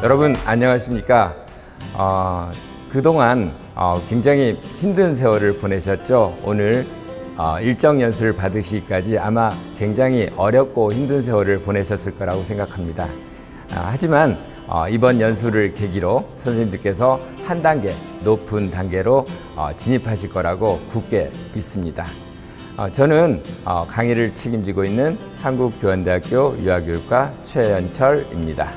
여러분 안녕하십니까? 그동안 굉장히 힘든 세월을 보내셨죠? 오늘 일정 연수를 받으시기까지 아마 굉장히 어렵고 힘든 세월을 보내셨을 거라고 생각합니다. 하지만 이번 연수를 계기로 선생님들께서 한 단계 높은 단계로 진입하실 거라고 굳게 믿습니다. 저는 강의를 책임지고 있는 한국교원대학교 유아교육과 최연철입니다.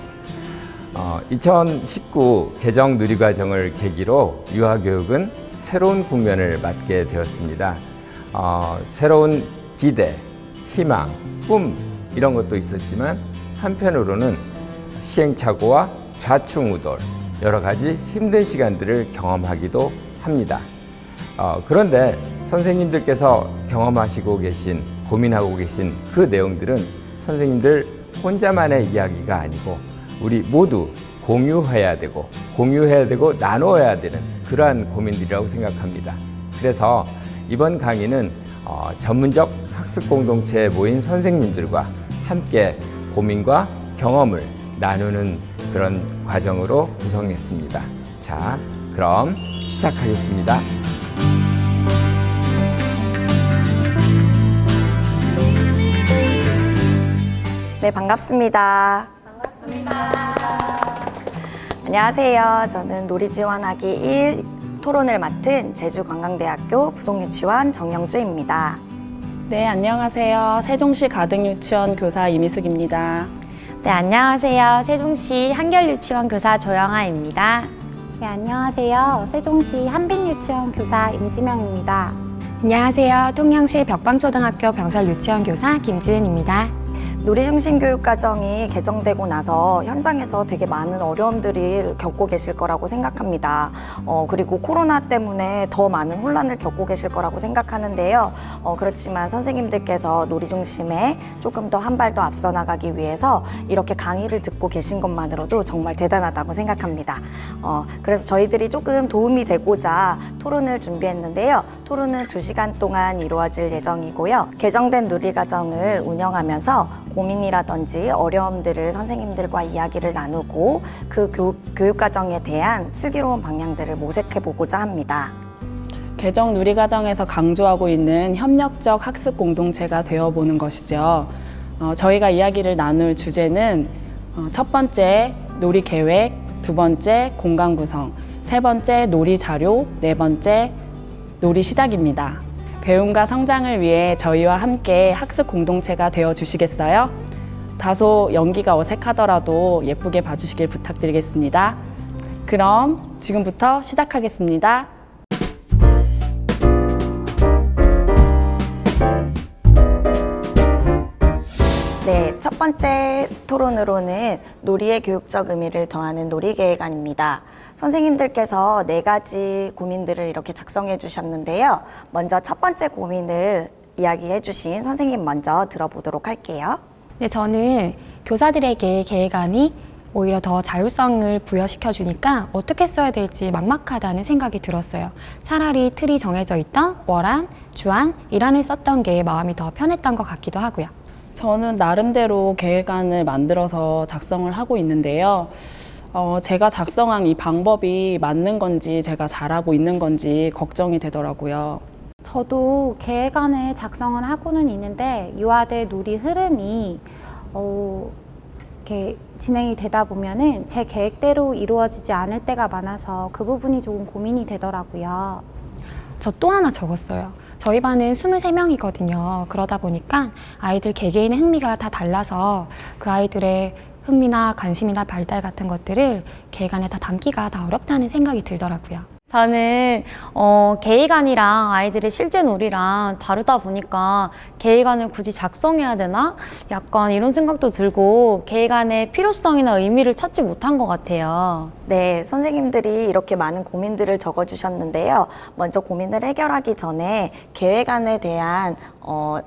2019 개정 누리과정을 계기로 유아교육은 새로운 국면을 맞게 되었습니다. 새로운 기대, 희망, 꿈 이런 것도 있었지만 한편으로는 시행착오와 좌충우돌 여러 가지 힘든 시간들을 경험하기도 합니다. 그런데 선생님들께서 경험하시고 계신, 고민하고 계신 그 내용들은 선생님들 혼자만의 이야기가 아니고 우리 모두 공유해야 되고 나눠야 되는 그러한 고민들이라고 생각합니다. 그래서 이번 강의는 전문적 학습 공동체에 모인 선생님들과 함께 고민과 경험을 나누는 그런 과정으로 구성했습니다. 자, 그럼 시작하겠습니다. 네, 반갑습니다. 안녕하세요. 저는 놀이지원하기 1 토론을 맡은 제주관광대학교 부속유치원 정영주입니다. 네, 안녕하세요. 세종시 가등유치원 교사 이미숙입니다. 네, 안녕하세요. 세종시 한결유치원 교사 조영아입니다. 네, 안녕하세요. 세종시 한빛유치원 교사 임지명입니다. 안녕하세요. 통영시 벽방초등학교 병설유치원 교사 김지은입니다. 놀이중심 교육과정이 개정되고 나서 현장에서 되게 많은 어려움들을 겪고 계실 거라고 생각합니다. 그리고 코로나 때문에 더 많은 혼란을 겪고 계실 거라고 생각하는데요. 그렇지만 선생님들께서 놀이중심에 조금 더 한 발 더 앞서 나가기 위해서 이렇게 강의를 듣고 계신 것만으로도 정말 대단하다고 생각합니다. 그래서 저희들이 조금 도움이 되고자 토론을 준비했는데요. 토론은 2시간 동안 이루어질 예정이고요. 개정된 놀이과정을 운영하면서 고민이라든지 어려움들을 선생님들과 이야기를 나누고 그 교육과정에 대한 슬기로운 방향들을 모색해보고자 합니다. 개정 누리과정에서 강조하고 있는 협력적 학습 공동체가 되어보는 것이죠. 저희가 이야기를 나눌 주제는 첫 번째 놀이 계획, 두 번째 공간 구성, 세 번째 놀이 자료, 네 번째 놀이 시작입니다. 배움과 성장을 위해 저희와 함께 학습 공동체가 되어 주시겠어요? 다소 연기가 어색하더라도 예쁘게 봐주시길 부탁드리겠습니다. 그럼 지금부터 시작하겠습니다. 네, 첫 번째 토론으로는 놀이의 교육적 의미를 더하는 놀이계획안입니다. 선생님들께서 4가지 고민들을 이렇게 작성해 주셨는데요. 먼저 첫 번째 고민을 이야기해 주신 선생님 먼저 들어보도록 할게요. 네, 저는 교사들에게 계획안이 오히려 더 자율성을 부여시켜 주니까 어떻게 써야 될지 막막하다는 생각이 들었어요. 차라리 틀이 정해져 있던 월안, 주안, 일안을 썼던 게 마음이 더 편했던 것 같기도 하고요. 저는 나름대로 계획안을 만들어서 작성을 하고 있는데요. 제가 작성한 이 방법이 맞는 건지 제가 잘하고 있는 건지 걱정이 되더라고요. 저도 계획안을 작성을 하고는 있는데 유아대 놀이 흐름이 이렇게 진행이 되다 보면은 제 계획대로 이루어지지 않을 때가 많아서 그 부분이 조금 고민이 되더라고요. 저 또 하나 적었어요. 저희 반은 23명이거든요. 그러다 보니까 아이들 개개인의 흥미가 다 달라서 그 아이들의 흥미나 관심이나 발달 같은 것들을 계획안에 다 담기가 다 어렵다는 생각이 들더라고요. 저는 계획안이랑 아이들의 실제 놀이랑 다르다 보니까 계획안을 굳이 작성해야 되나? 약간 이런 생각도 들고 계획안의 필요성이나 의미를 찾지 못한 것 같아요. 네, 선생님들이 이렇게 많은 고민들을 적어주셨는데요. 먼저 고민을 해결하기 전에 계획안에 대한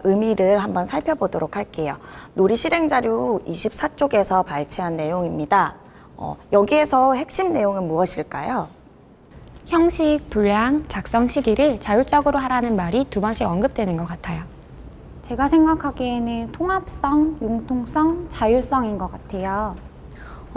의미를 한번 살펴보도록 할게요. 놀이 실행자료 24쪽에서 발췌한 내용입니다. 여기에서 핵심 내용은 무엇일까요? 형식, 분량, 작성 시기를 자율적으로 하라는 말이 2번씩 언급되는 것 같아요. 제가 생각하기에는 통합성, 융통성, 자율성인 것 같아요.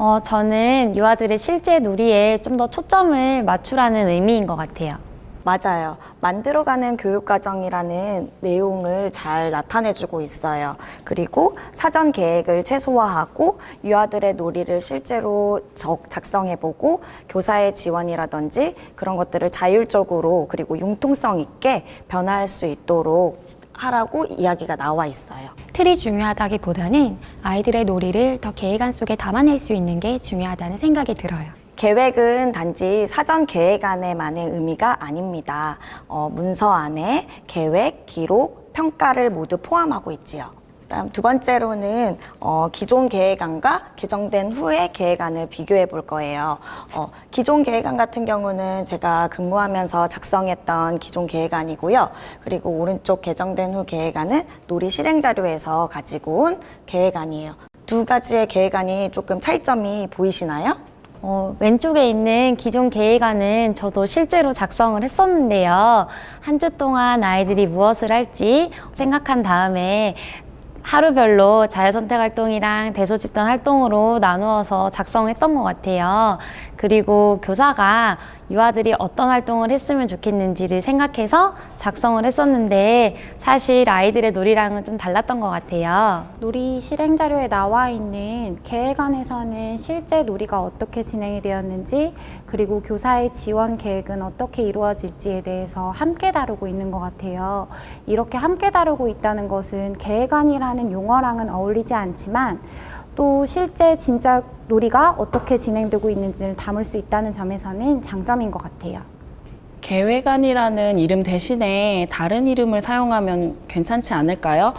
저는 유아들의 실제 놀이에 좀 더 초점을 맞추라는 의미인 것 같아요. 맞아요. 만들어가는 교육과정이라는 내용을 잘 나타내주고 있어요. 그리고 사전 계획을 최소화하고 유아들의 놀이를 실제로 작성해보고 교사의 지원이라든지 그런 것들을 자율적으로 그리고 융통성 있게 변화할 수 있도록 하라고 이야기가 나와 있어요. 틀이 중요하다기보다는 아이들의 놀이를 더 계획안 속에 담아낼 수 있는 게 중요하다는 생각이 들어요. 계획은 단지 사전 계획 안에만의 의미가 아닙니다. 문서 안에 계획, 기록, 평가를 모두 포함하고 있지요. 그다음 두 번째로는 기존 계획안과 개정된 후의 계획안을 비교해 볼 거예요. 기존 계획안 같은 경우는 제가 근무하면서 작성했던 기존 계획안이고요. 그리고 오른쪽 개정된 후 계획안은 놀이 실행 자료에서 가지고 온 계획안이에요. 두 가지의 계획안이 조금 차이점이 보이시나요? 왼쪽에 있는 기존 계획안은 저도 실제로 작성을 했었는데요. 한 주 동안 아이들이 무엇을 할지 생각한 다음에 하루별로 자유선택 활동이랑 대소집단 활동으로 나누어서 작성했던 것 같아요. 그리고 교사가 유아들이 어떤 활동을 했으면 좋겠는지를 생각해서 작성을 했었는데 사실 아이들의 놀이랑은 좀 달랐던 것 같아요. 놀이 실행 자료에 나와 있는 계획안에서는 실제 놀이가 어떻게 진행이 되었는지 그리고 교사의 지원 계획은 어떻게 이루어질지에 대해서 함께 다루고 있는 것 같아요. 이렇게 함께 다루고 있다는 것은 계획안이라는 용어랑은 어울리지 않지만 또 실제 진짜 놀이가 어떻게 진행되고 있는지를 담을 수 있다는 점에서는 장점인 것 같아요. 계획안이라는 이름 대신에 다른 이름을 사용하면 괜찮지 않을까요?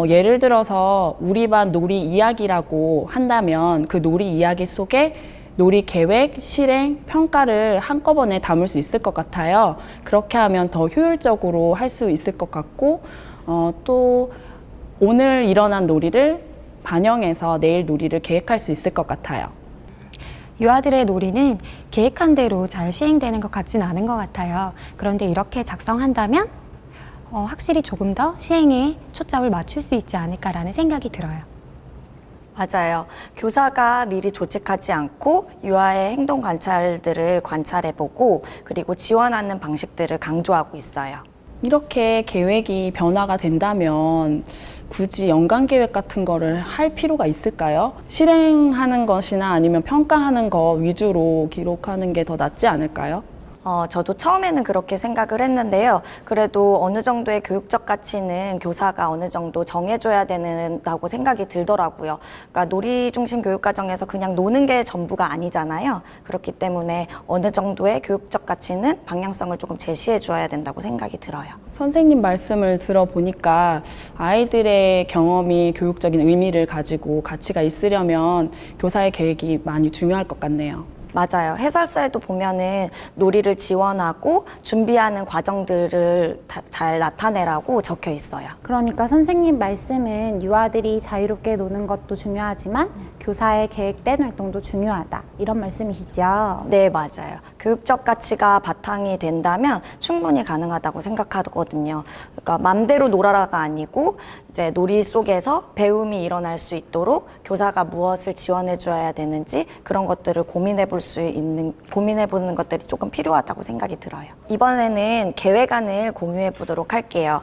예를 들어서 우리 반 놀이 이야기라고 한다면 그 놀이 이야기 속에 놀이 계획, 실행, 평가를 한꺼번에 담을 수 있을 것 같아요. 그렇게 하면 더 효율적으로 할 수 있을 것 같고 또 오늘 일어난 놀이를 반영해서 내일 놀이를 계획할 수 있을 것 같아요. 유아들의 놀이는 계획한 대로 잘 시행되는 것 같진 않은 것 같아요. 그런데 이렇게 작성한다면 확실히 조금 더 시행에 초점을 맞출 수 있지 않을까라는 생각이 들어요. 맞아요. 교사가 미리 조직하지 않고 유아의 행동 관찰들을 관찰해보고 그리고 지원하는 방식들을 강조하고 있어요. 이렇게 계획이 변화가 된다면 굳이 연간 계획 같은 거를 할 필요가 있을까요? 실행하는 것이나 아니면 평가하는 거 위주로 기록하는 게 더 낫지 않을까요? 저도 처음에는 그렇게 생각을 했는데요. 그래도 어느 정도의 교육적 가치는 교사가 어느 정도 정해줘야 된다고 생각이 들더라고요. 그러니까 놀이 중심 교육과정에서 그냥 노는 게 전부가 아니잖아요. 그렇기 때문에 어느 정도의 교육적 가치는 방향성을 조금 제시해 주어야 된다고 생각이 들어요. 선생님 말씀을 들어보니까 아이들의 경험이 교육적인 의미를 가지고 가치가 있으려면 교사의 계획이 많이 중요할 것 같네요. 맞아요. 해설서에도 보면은 놀이를 지원하고 준비하는 과정들을 잘 나타내라고 적혀 있어요. 그러니까 선생님 말씀은 유아들이 자유롭게 노는 것도 중요하지만 교사의 계획된 활동도 중요하다. 이런 말씀이시죠? 네, 맞아요. 교육적 가치가 바탕이 된다면 충분히 가능하다고 생각하거든요. 그러니까 맘대로 놀아라가 아니고 이제 놀이 속에서 배움이 일어날 수 있도록 교사가 무엇을 지원해 줘야 되는지 그런 것들을 고민해보는 것들이 조금 필요하다고 생각이 들어요. 이번에는 계획안을 공유해 보도록 할게요.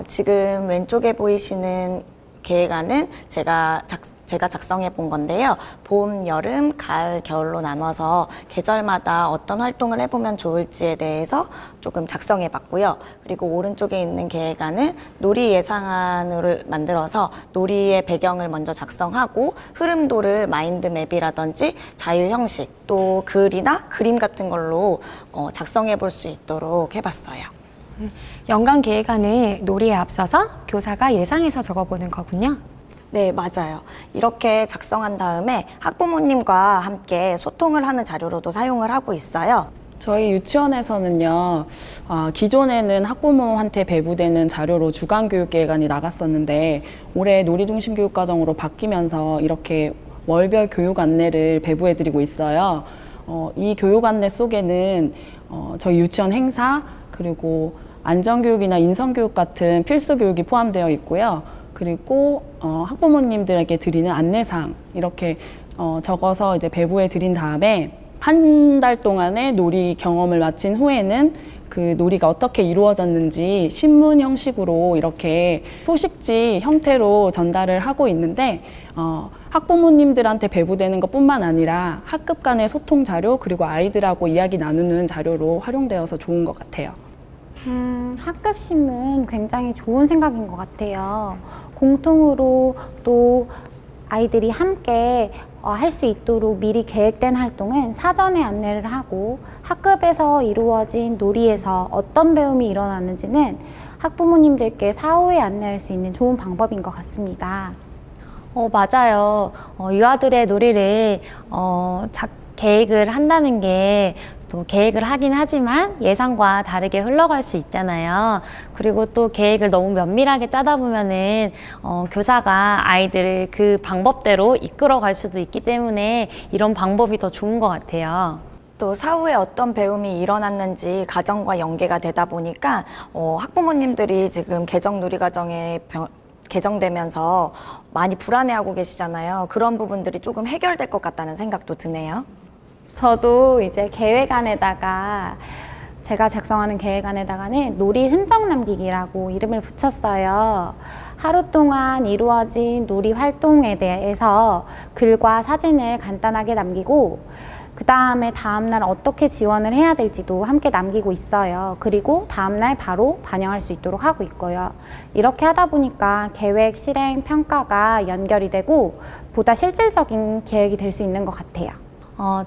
지금 왼쪽에 보이시는 계획안은 제가 작성해 본 건데요. 봄, 여름, 가을, 겨울로 나눠서 계절마다 어떤 활동을 해보면 좋을지에 대해서 조금 작성해 봤고요. 그리고 오른쪽에 있는 계획안은 놀이 예상안을 만들어서 놀이의 배경을 먼저 작성하고 흐름도를 마인드맵이라든지 자유 형식 또 글이나 그림 같은 걸로 작성해 볼 수 있도록 해봤어요. 연간 계획안을 놀이에 앞서서 교사가 예상해서 적어보는 거군요. 네, 맞아요. 이렇게 작성한 다음에 학부모님과 함께 소통을 하는 자료로도 사용을 하고 있어요. 저희 유치원에서는요, 기존에는 학부모한테 배부되는 자료로 주간교육계획안이 나갔었는데 올해 놀이중심 교육과정으로 바뀌면서 이렇게 월별 교육 안내를 배부해드리고 있어요. 이 교육 안내 속에는 저희 유치원 행사 그리고 안전교육이나 인성교육 같은 필수 교육이 포함되어 있고요. 그리고 학부모님들에게 드리는 안내사항 이렇게 적어서 이제 배부해 드린 다음에 한 달 동안의 놀이 경험을 마친 후에는 그 놀이가 어떻게 이루어졌는지 신문 형식으로 이렇게 소식지 형태로 전달을 하고 있는데 학부모님들한테 배부되는 것뿐만 아니라 학급 간의 소통 자료 그리고 아이들하고 이야기 나누는 자료로 활용되어서 좋은 것 같아요. 학급 신문 굉장히 좋은 생각인 것 같아요. 공통으로 또 아이들이 함께 할 수 있도록 미리 계획된 활동은 사전에 안내를 하고 학급에서 이루어진 놀이에서 어떤 배움이 일어났는지는 학부모님들께 사후에 안내할 수 있는 좋은 방법인 것 같습니다. 맞아요. 유아들의 놀이를 계획을 한다는 게 또 계획을 하긴 하지만 예상과 다르게 흘러갈 수 있잖아요. 그리고 또 계획을 너무 면밀하게 짜다 보면은 교사가 아이들을 그 방법대로 이끌어갈 수도 있기 때문에 이런 방법이 더 좋은 것 같아요. 또 사후에 어떤 배움이 일어났는지 가정과 연계가 되다 보니까 학부모님들이 지금 개정 누리과정에 개정되면서 많이 불안해하고 계시잖아요. 그런 부분들이 조금 해결될 것 같다는 생각도 드네요. 저도 이제 계획안에다가 제가 작성하는 계획안에다가는 놀이 흔적 남기기라고 이름을 붙였어요. 하루 동안 이루어진 놀이 활동에 대해서 글과 사진을 간단하게 남기고 그 다음에 다음날 어떻게 지원을 해야 될지도 함께 남기고 있어요. 그리고 다음날 바로 반영할 수 있도록 하고 있고요. 이렇게 하다 보니까 계획, 실행, 평가가 연결이 되고 보다 실질적인 계획이 될 수 있는 것 같아요.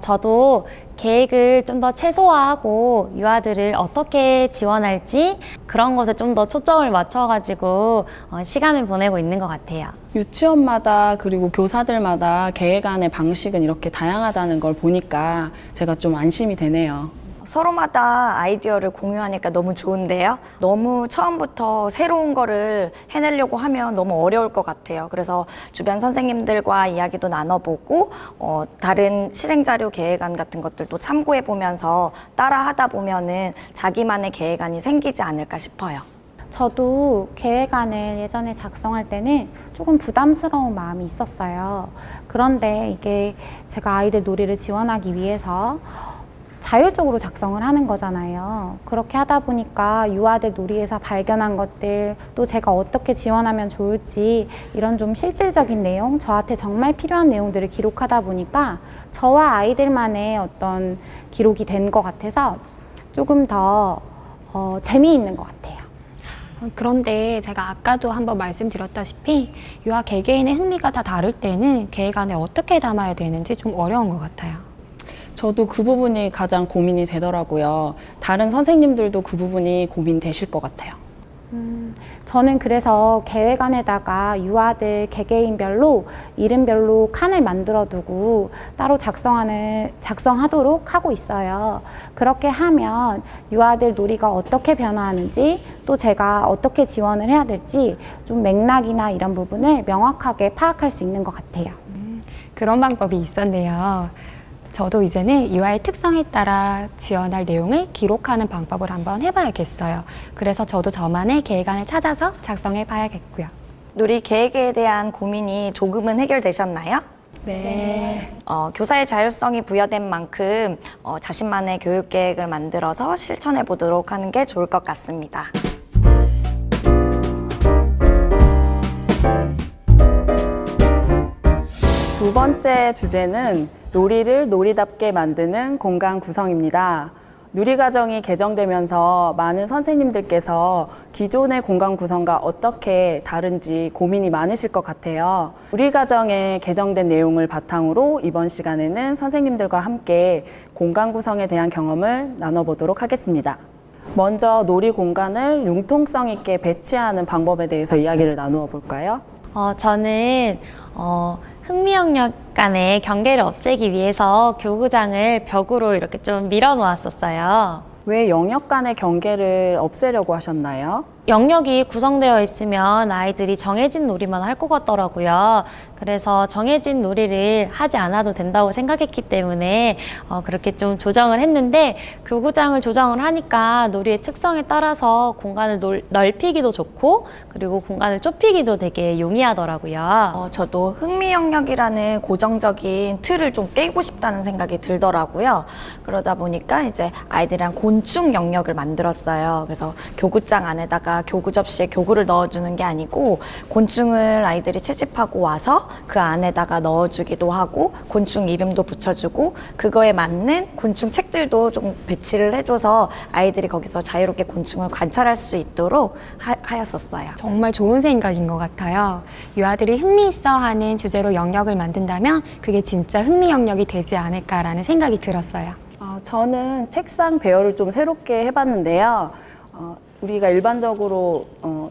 저도 계획을 좀 더 최소화하고 유아들을 어떻게 지원할지 그런 것에 좀 더 초점을 맞춰가지고 시간을 보내고 있는 것 같아요. 유치원마다 그리고 교사들마다 계획안의 방식은 이렇게 다양하다는 걸 보니까 제가 좀 안심이 되네요. 서로마다 아이디어를 공유하니까 너무 좋은데요. 너무 처음부터 새로운 거를 해내려고 하면 너무 어려울 것 같아요. 그래서 주변 선생님들과 이야기도 나눠보고 다른 실행자료 계획안 같은 것들도 참고해보면서 따라하다 보면은 자기만의 계획안이 생기지 않을까 싶어요. 저도 계획안을 예전에 작성할 때는 조금 부담스러운 마음이 있었어요. 그런데 이게 제가 아이들 놀이를 지원하기 위해서 자율적으로 작성을 하는 거잖아요. 그렇게 하다 보니까 유아들 놀이에서 발견한 것들, 또 제가 어떻게 지원하면 좋을지 이런 좀 실질적인 내용, 저한테 정말 필요한 내용들을 기록하다 보니까 저와 아이들만의 어떤 기록이 된 것 같아서 조금 더 재미있는 것 같아요. 그런데 제가 아까도 한번 말씀드렸다시피 유아 개개인의 흥미가 다 다를 때는 계획안에 어떻게 담아야 되는지 좀 어려운 것 같아요. 저도 그 부분이 가장 고민이 되더라고요. 다른 선생님들도 그 부분이 고민되실 것 같아요. 저는 그래서 계획안에다가 유아들 개개인별로 이름별로 칸을 만들어 두고 따로 작성하도록 하고 있어요. 그렇게 하면 유아들 놀이가 어떻게 변화하는지 또 제가 어떻게 지원을 해야 될지 좀 맥락이나 이런 부분을 명확하게 파악할 수 있는 것 같아요. 그런 방법이 있었네요. 저도 이제는 유아의 특성에 따라 지원할 내용을 기록하는 방법을 한번 해봐야겠어요. 그래서 저도 저만의 계획안을 찾아서 작성해 봐야겠고요. 놀이 계획에 대한 고민이 조금은 해결되셨나요? 네. 교사의 자율성이 부여된 만큼 자신만의 교육 계획을 만들어서 실천해 보도록 하는 게 좋을 것 같습니다. 두 번째 주제는 놀이를 놀이답게 만드는 공간 구성입니다. 누리과정이 개정되면서 많은 선생님들께서 기존의 공간 구성과 어떻게 다른지 고민이 많으실 것 같아요. 누리과정에 개정된 내용을 바탕으로 이번 시간에는 선생님들과 함께 공간 구성에 대한 경험을 나눠보도록 하겠습니다. 먼저 놀이 공간을 융통성 있게 배치하는 방법에 대해서 이야기를 나누어 볼까요? 저는 흥미 영역 간의 경계를 없애기 위해서 교구장을 벽으로 이렇게 좀 밀어 놓았었어요. 왜 영역 간의 경계를 없애려고 하셨나요? 영역이 구성되어 있으면 아이들이 정해진 놀이만 할 것 같더라고요. 그래서 정해진 놀이를 하지 않아도 된다고 생각했기 때문에 그렇게 좀 조정을 했는데, 교구장을 조정을 하니까 놀이의 특성에 따라서 공간을 넓히기도 좋고 그리고 공간을 좁히기도 되게 용이하더라고요. 저도 흥미 영역이라는 고정적인 틀을 좀 깨고 싶다는 생각이 들더라고요. 그러다 보니까 이제 아이들이랑 곤충 영역을 만들었어요. 그래서 교구장 안에다가 교구 접시에 교구를 넣어주는 게 아니고 곤충을 아이들이 채집하고 와서 그 안에다가 넣어주기도 하고 곤충 이름도 붙여주고 그거에 맞는 곤충 책들도 좀 배치를 해줘서 아이들이 거기서 자유롭게 곤충을 관찰할 수 있도록 하였었어요. 정말 좋은 생각인 것 같아요. 유아들이 흥미있어하는 주제로 영역을 만든다면 그게 진짜 흥미 영역이 되지 않을까라는 생각이 들었어요. 저는 책상 배열을 좀 새롭게 해봤는데요. 우리가 일반적으로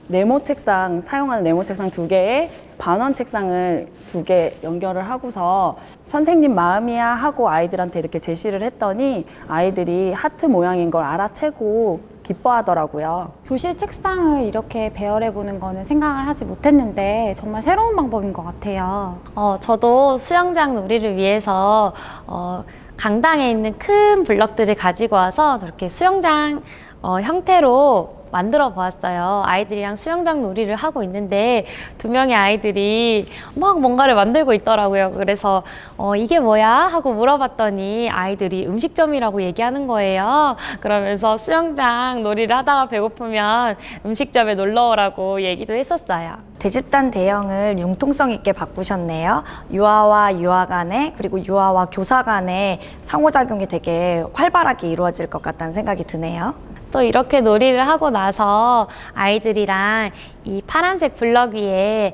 네모 책상, 사용하는 네모 책상 2개에 반원 책상을 2개 연결을 하고서 선생님 마음이야 하고 아이들한테 이렇게 제시를 했더니 아이들이 하트 모양인 걸 알아채고 기뻐하더라고요. 교실 책상을 이렇게 배열해 보는 거는 생각을 하지 못했는데 정말 새로운 방법인 것 같아요. 저도 수영장 놀이를 위해서 강당에 있는 큰 블럭들을 가지고 와서 저렇게 수영장 형태로 만들어 보았어요. 아이들이랑 수영장 놀이를 하고 있는데 2명의 아이들이 막 뭔가를 만들고 있더라고요. 그래서 이게 뭐야? 하고 물어봤더니 아이들이 음식점이라고 얘기하는 거예요. 그러면서 수영장 놀이를 하다가 배고프면 음식점에 놀러 오라고 얘기도 했었어요. 대집단 대형을 융통성 있게 바꾸셨네요. 유아와 유아 간에 그리고 유아와 교사 간의 상호작용이 되게 활발하게 이루어질 것 같다는 생각이 드네요. 또 이렇게 놀이를 하고 나서 아이들이랑 이 파란색 블럭 위에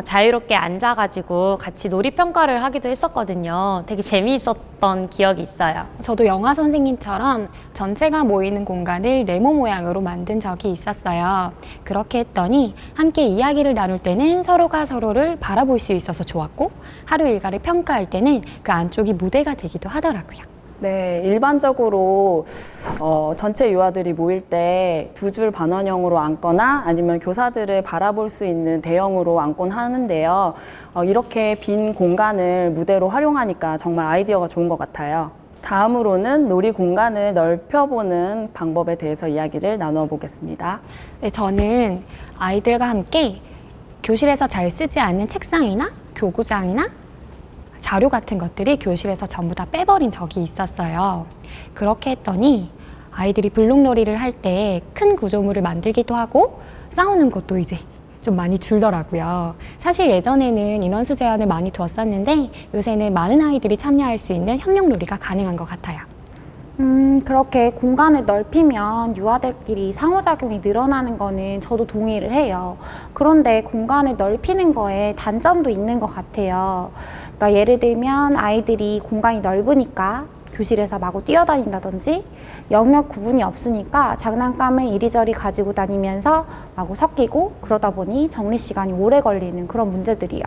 자유롭게 앉아가지고 같이 놀이 평가를 하기도 했었거든요. 되게 재미있었던 기억이 있어요. 저도 영화 선생님처럼 전체가 모이는 공간을 네모 모양으로 만든 적이 있었어요. 그렇게 했더니 함께 이야기를 나눌 때는 서로가 서로를 바라볼 수 있어서 좋았고, 하루 일과를 평가할 때는 그 안쪽이 무대가 되기도 하더라고요. 네, 일반적으로 전체 유아들이 모일 때 2줄 반원형으로 앉거나 아니면 교사들을 바라볼 수 있는 대형으로 앉곤 하는데요. 이렇게 빈 공간을 무대로 활용하니까 정말 아이디어가 좋은 것 같아요. 다음으로는 놀이 공간을 넓혀보는 방법에 대해서 이야기를 나누어 보겠습니다. 네, 저는 아이들과 함께 교실에서 잘 쓰지 않는 책상이나 교구장이나 자료 같은 것들이 교실에서 전부 다 빼버린 적이 있었어요. 그렇게 했더니 아이들이 블록놀이를 할 때 큰 구조물을 만들기도 하고 싸우는 것도 이제 좀 많이 줄더라고요. 사실 예전에는 인원수 제한을 많이 두었었는데 요새는 많은 아이들이 참여할 수 있는 협력놀이가 가능한 것 같아요. 그렇게 공간을 넓히면 유아들끼리 상호작용이 늘어나는 거는 저도 동의를 해요. 그런데 공간을 넓히는 거에 단점도 있는 것 같아요. 그러니까 예를 들면 아이들이 공간이 넓으니까 교실에서 마구 뛰어다닌다든지, 영역 구분이 없으니까 장난감을 이리저리 가지고 다니면서 마구 섞이고, 그러다 보니 정리 시간이 오래 걸리는 그런 문제들이요.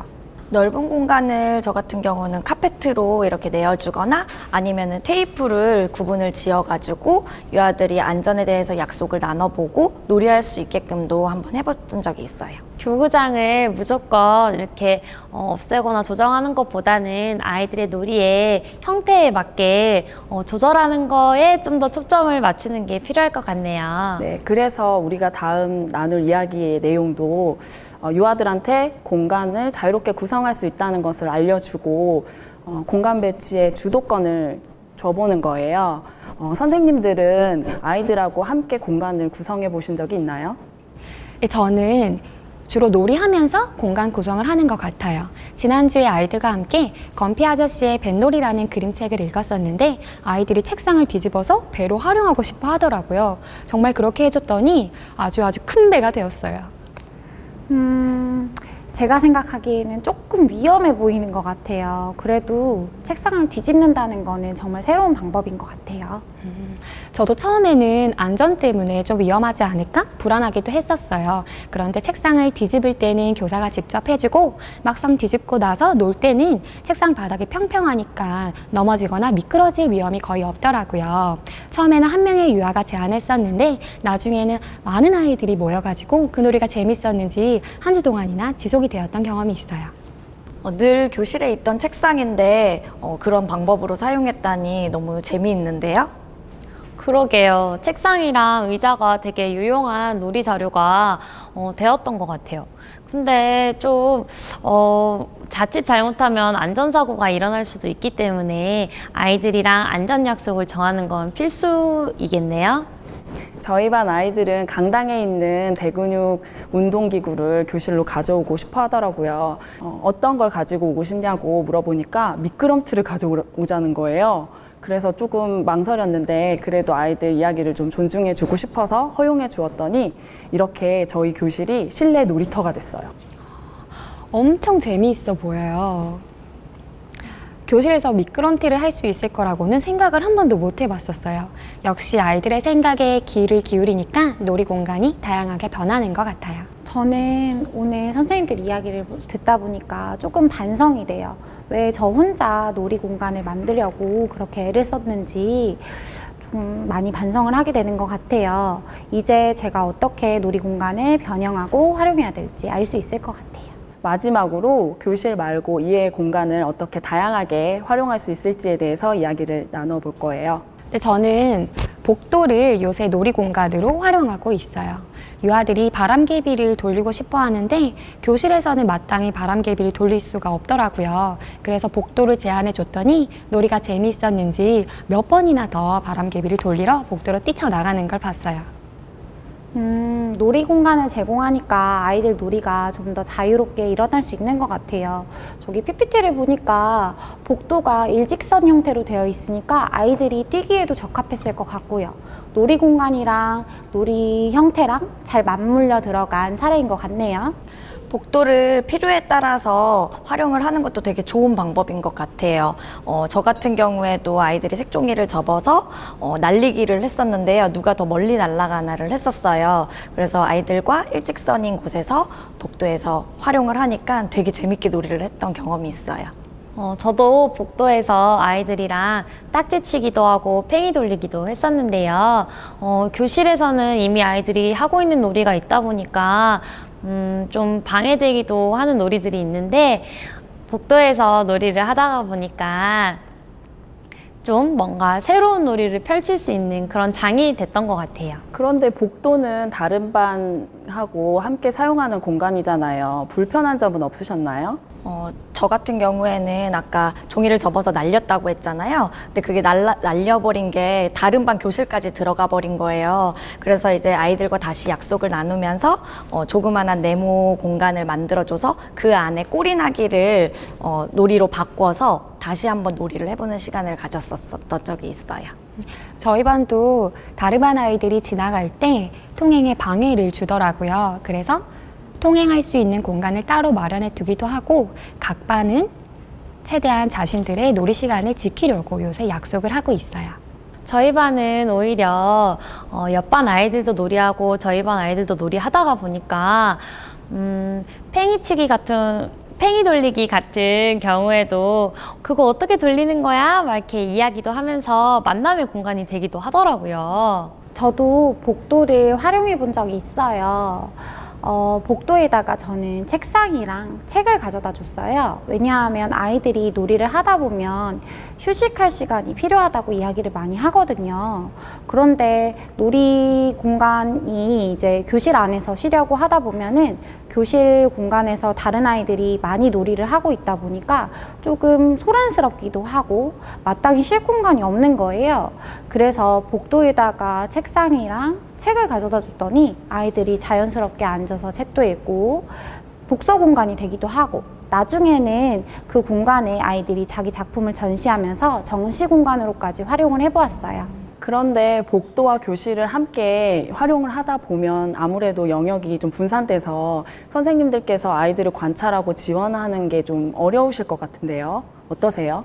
넓은 공간을 저 같은 경우는 카페트로 이렇게 내어주거나 아니면은 테이프를 구분을 지어가지고 유아들이 안전에 대해서 약속을 나눠보고 놀이할 수 있게끔도 한번 해봤던 적이 있어요. 교구장을 무조건 이렇게 없애거나 조정하는 것보다는 아이들의 놀이의 형태에 맞게 조절하는 거에 좀 더 초점을 맞추는 게 필요할 것 같네요. 네, 그래서 우리가 다음 나눌 이야기의 내용도 유아들한테 공간을 자유롭게 구성할 수 있다는 것을 알려주고 공간 배치의 주도권을 줘보는 거예요. 선생님들은 아이들하고 함께 공간을 구성해 보신 적이 있나요? 저는 주로 놀이하면서 공간 구성을 하는 것 같아요. 지난주에 아이들과 함께 건피 아저씨의 뱃놀이라는 그림책을 읽었었는데 아이들이 책상을 뒤집어서 배로 활용하고 싶어 하더라고요. 정말 그렇게 해줬더니 아주 큰 배가 되었어요. 제가 생각하기에는 조금 위험해 보이는 것 같아요. 그래도 책상을 뒤집는다는 거는 정말 새로운 방법인 것 같아요. 저도 처음에는 안전 때문에 좀 위험하지 않을까 불안하기도 했었어요. 그런데 책상을 뒤집을 때는 교사가 직접 해주고 막상 뒤집고 나서 놀 때는 책상 바닥이 평평하니까 넘어지거나 미끄러질 위험이 거의 없더라고요. 처음에는 한 명의 유아가 제안했었는데 나중에는 많은 아이들이 모여가지고 그 놀이가 재밌었는지 한 주 동안이나 지속이 되었던 경험이 있어요. 늘 교실에 있던 책상인데 그런 방법으로 사용했다니 너무 재미있는데요. 그러게요. 책상이랑 의자가 되게 유용한 놀이 자료가 되었던 것 같아요. 근데 좀 자칫 잘못하면 안전사고가 일어날 수도 있기 때문에 아이들이랑 안전 약속을 정하는 건 필수이겠네요. 저희 반 아이들은 강당에 있는 대근육 운동기구를 교실로 가져오고 싶어 하더라고요. 어떤 걸 가지고 오고 싶냐고 물어보니까 미끄럼틀을 가져오자는 거예요. 그래서 조금 망설였는데 그래도 아이들 이야기를 좀 존중해 주고 싶어서 허용해 주었더니 이렇게 저희 교실이 실내 놀이터가 됐어요. 엄청 재미있어 보여요. 교실에서 미끄럼틀을 할 수 있을 거라고는 생각을 한 번도 못 해봤었어요. 역시 아이들의 생각에 귀를 기울이니까 놀이 공간이 다양하게 변하는 것 같아요. 저는 오늘 선생님들 이야기를 듣다 보니까 조금 반성이 돼요. 왜 저 혼자 놀이 공간을 만들려고 그렇게 애를 썼는지 좀 많이 반성을 하게 되는 것 같아요. 이제 제가 어떻게 놀이 공간을 변형하고 활용해야 될지 알 수 있을 것 같아요. 마지막으로 교실 말고 이외의 공간을 어떻게 다양하게 활용할 수 있을지에 대해서 이야기를 나눠볼 거예요. 근데 저는 복도를 요새 놀이 공간으로 활용하고 있어요. 유아들이 바람개비를 돌리고 싶어 하는데 교실에서는 마땅히 바람개비를 돌릴 수가 없더라고요. 그래서 복도를 제안해 줬더니 놀이가 재미있었는지 몇 번이나 더 바람개비를 돌리러 복도로 뛰쳐나가는 걸 봤어요. 놀이 공간을 제공하니까 아이들 놀이가 좀 더 자유롭게 일어날 수 있는 것 같아요. 저기 PPT를 보니까 복도가 일직선 형태로 되어 있으니까 아이들이 뛰기에도 적합했을 것 같고요. 놀이 공간이랑 놀이 형태랑 잘 맞물려 들어간 사례인 것 같네요. 복도를 필요에 따라서 활용을 하는 것도 되게 좋은 방법인 것 같아요. 저 같은 경우에도 아이들이 색종이를 접어서 날리기를 했었는데요. 누가 더 멀리 날아가나를 했었어요. 그래서 아이들과 일직선인 곳에서 복도에서 활용을 하니까 되게 재밌게 놀이를 했던 경험이 있어요. 저도 복도에서 아이들이랑 딱지치기도 하고 팽이 돌리기도 했었는데요. 교실에서는 이미 아이들이 하고 있는 놀이가 있다 보니까 좀 방해되기도 하는 놀이들이 있는데 복도에서 놀이를 하다가 보니까 좀 뭔가 새로운 놀이를 펼칠 수 있는 그런 장이 됐던 것 같아요. 그런데 복도는 다른 반하고 함께 사용하는 공간이잖아요. 불편한 점은 없으셨나요? 저 같은 경우에는 아까 종이를 접어서 날렸다고 했잖아요. 근데 그게 날려버린 게 다른 반 교실까지 들어가 버린 거예요. 그래서 이제 아이들과 다시 약속을 나누면서 조그만한 네모 공간을 만들어줘서 그 안에 꼬리나기를 놀이로 바꿔서 다시 한번 놀이를 해보는 시간을 가졌었던 적이 있어요. 저희 반도 다른 반 아이들이 지나갈 때 통행에 방해를 주더라고요. 그래서 통행할 수 있는 공간을 따로 마련해 두기도 하고 각 반은 최대한 자신들의 놀이 시간을 지키려고 요새 약속을 하고 있어요. 저희 반은 오히려 옆반 아이들도 놀이하고 저희 반 아이들도 놀이하다가 보니까 팽이 돌리기 같은 경우에도 그거 어떻게 돌리는 거야? 막 이렇게 이야기도 하면서 만남의 공간이 되기도 하더라고요. 저도 복도를 활용해 본 적이 있어요. 복도에다가 저는 책상이랑 책을 가져다 줬어요. 왜냐하면 아이들이 놀이를 하다 보면 휴식할 시간이 필요하다고 이야기를 많이 하거든요. 그런데 놀이 공간이 이제 교실 안에서 쉬려고 하다 보면은 교실 공간에서 다른 아이들이 많이 놀이를 하고 있다 보니까 조금 소란스럽기도 하고 마땅히 쉴 공간이 없는 거예요. 그래서 복도에다가 책상이랑 책을 가져다 줬더니 아이들이 자연스럽게 앉아서 책도 읽고 독서 공간이 되기도 하고 나중에는 그 공간에 아이들이 자기 작품을 전시하면서 정시 공간으로까지 활용을 해보았어요. 그런데 복도와 교실을 함께 활용을 하다 보면 아무래도 영역이 좀 분산돼서 선생님들께서 아이들을 관찰하고 지원하는 게 좀 어려우실 것 같은데요. 어떠세요?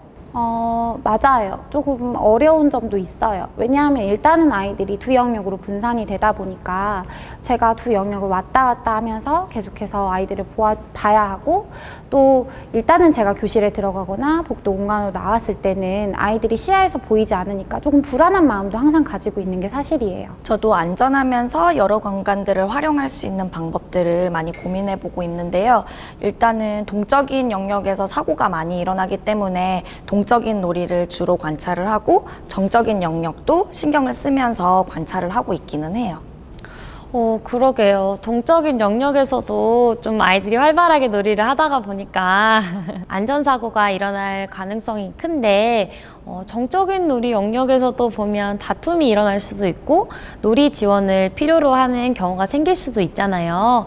맞아요. 조금 어려운 점도 있어요. 왜냐하면 일단은 아이들이 두 영역으로 분산이 되다 보니까 제가 두 영역을 왔다 갔다 하면서 계속해서 아이들을 봐야 하고, 또 일단은 제가 교실에 들어가거나 복도 공간으로 나왔을 때는 아이들이 시야에서 보이지 않으니까 조금 불안한 마음도 항상 가지고 있는 게 사실이에요. 저도 안전하면서 여러 공간들을 활용할 수 있는 방법들을 많이 고민해보고 있는데요. 일단은 동적인 영역에서 사고가 많이 일어나기 때문에 동적인 놀이를 주로 관찰을 하고 정적인 영역도 신경을 쓰면서 관찰을 하고 있기는 해요. 그러게요. 동적인 영역에서도 좀 아이들이 활발하게 놀이를 하다가 보니까 안전사고가 일어날 가능성이 큰데, 정적인 놀이 영역에서도 보면 다툼이 일어날 수도 있고 놀이 지원을 필요로 하는 경우가 생길 수도 있잖아요.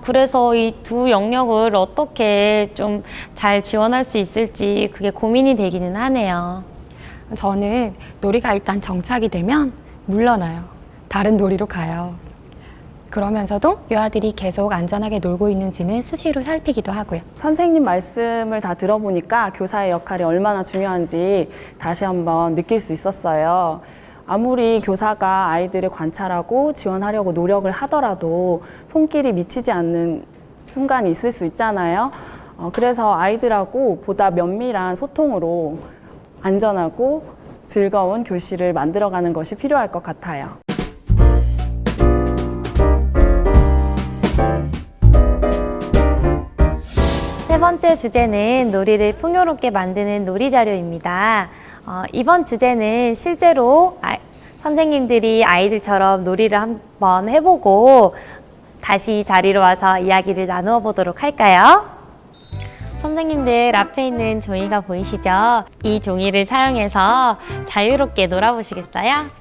그래서 이 두 영역을 어떻게 좀 잘 지원할 수 있을지 그게 고민이 되기는 하네요. 저는 놀이가 일단 정착이 되면 물러나요. 다른 놀이로 가요. 그러면서도 유아들이 계속 안전하게 놀고 있는지는 수시로 살피기도 하고요. 선생님 말씀을 다 들어보니까 교사의 역할이 얼마나 중요한지 다시 한번 느낄 수 있었어요. 아무리 교사가 아이들을 관찰하고 지원하려고 노력을 하더라도 손길이 미치지 않는 순간이 있을 수 있잖아요. 그래서 아이들하고 보다 면밀한 소통으로 안전하고 즐거운 교실을 만들어가는 것이 필요할 것 같아요. 세 번째 주제는 놀이를 풍요롭게 만드는 놀이 자료입니다. 이번 주제는 실제로 선생님들이 아이들처럼 놀이를 한번 해보고 다시 자리로 와서 이야기를 나누어 보도록 할까요? 선생님들 앞에 있는 종이가 보이시죠? 이 종이를 사용해서 자유롭게 놀아보시겠어요?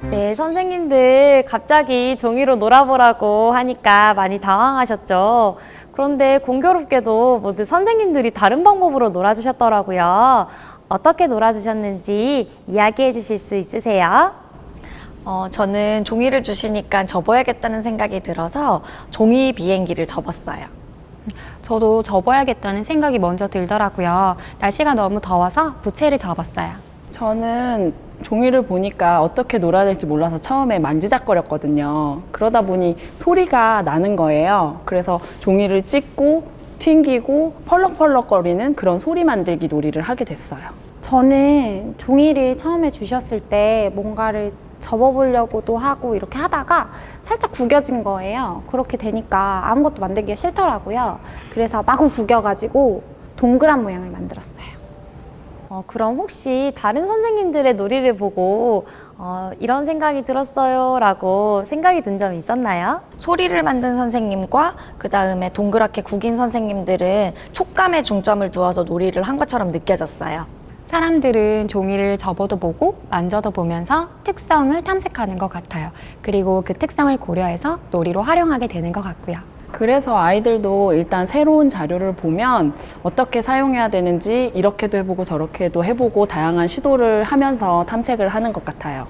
네, 선생님들 갑자기 종이로 놀아보라고 하니까 많이 당황하셨죠. 그런데 공교롭게도 모두 선생님들이 다른 방법으로 놀아주셨더라고요. 어떻게 놀아주셨는지 이야기해 주실 수 있으세요? 저는 종이를 주시니까 접어야겠다는 생각이 들어서 종이 비행기를 접었어요. 저도 접어야겠다는 생각이 먼저 들더라고요. 날씨가 너무 더워서 부채를 접었어요. 저는 종이를 보니까 어떻게 놀아야 될지 몰라서 처음에 만지작거렸거든요. 그러다 보니 소리가 나는 거예요. 그래서 종이를 찢고 튕기고 펄럭펄럭거리는 그런 소리 만들기 놀이를 하게 됐어요. 저는 종이를 처음에 주셨을 때 뭔가를 접어보려고도 하고 이렇게 하다가 살짝 구겨진 거예요. 그렇게 되니까 아무것도 만들기가 싫더라고요. 그래서 마구 구겨가지고 동그란 모양을 만들었어요. 그럼 혹시 다른 선생님들의 놀이를 보고 이런 생각이 들었어요 라고 생각이 든 점이 있었나요? 소리를 만든 선생님과 그 다음에 동그랗게 구긴 선생님들은 촉감에 중점을 두어서 놀이를 한 것처럼 느껴졌어요. 사람들은 종이를 접어도 보고 만져도 보면서 특성을 탐색하는 것 같아요. 그리고 그 특성을 고려해서 놀이로 활용하게 되는 것 같고요. 그래서 아이들도 일단 새로운 자료를 보면 어떻게 사용해야 되는지 이렇게도 해보고 저렇게도 해보고 다양한 시도를 하면서 탐색을 하는 것 같아요.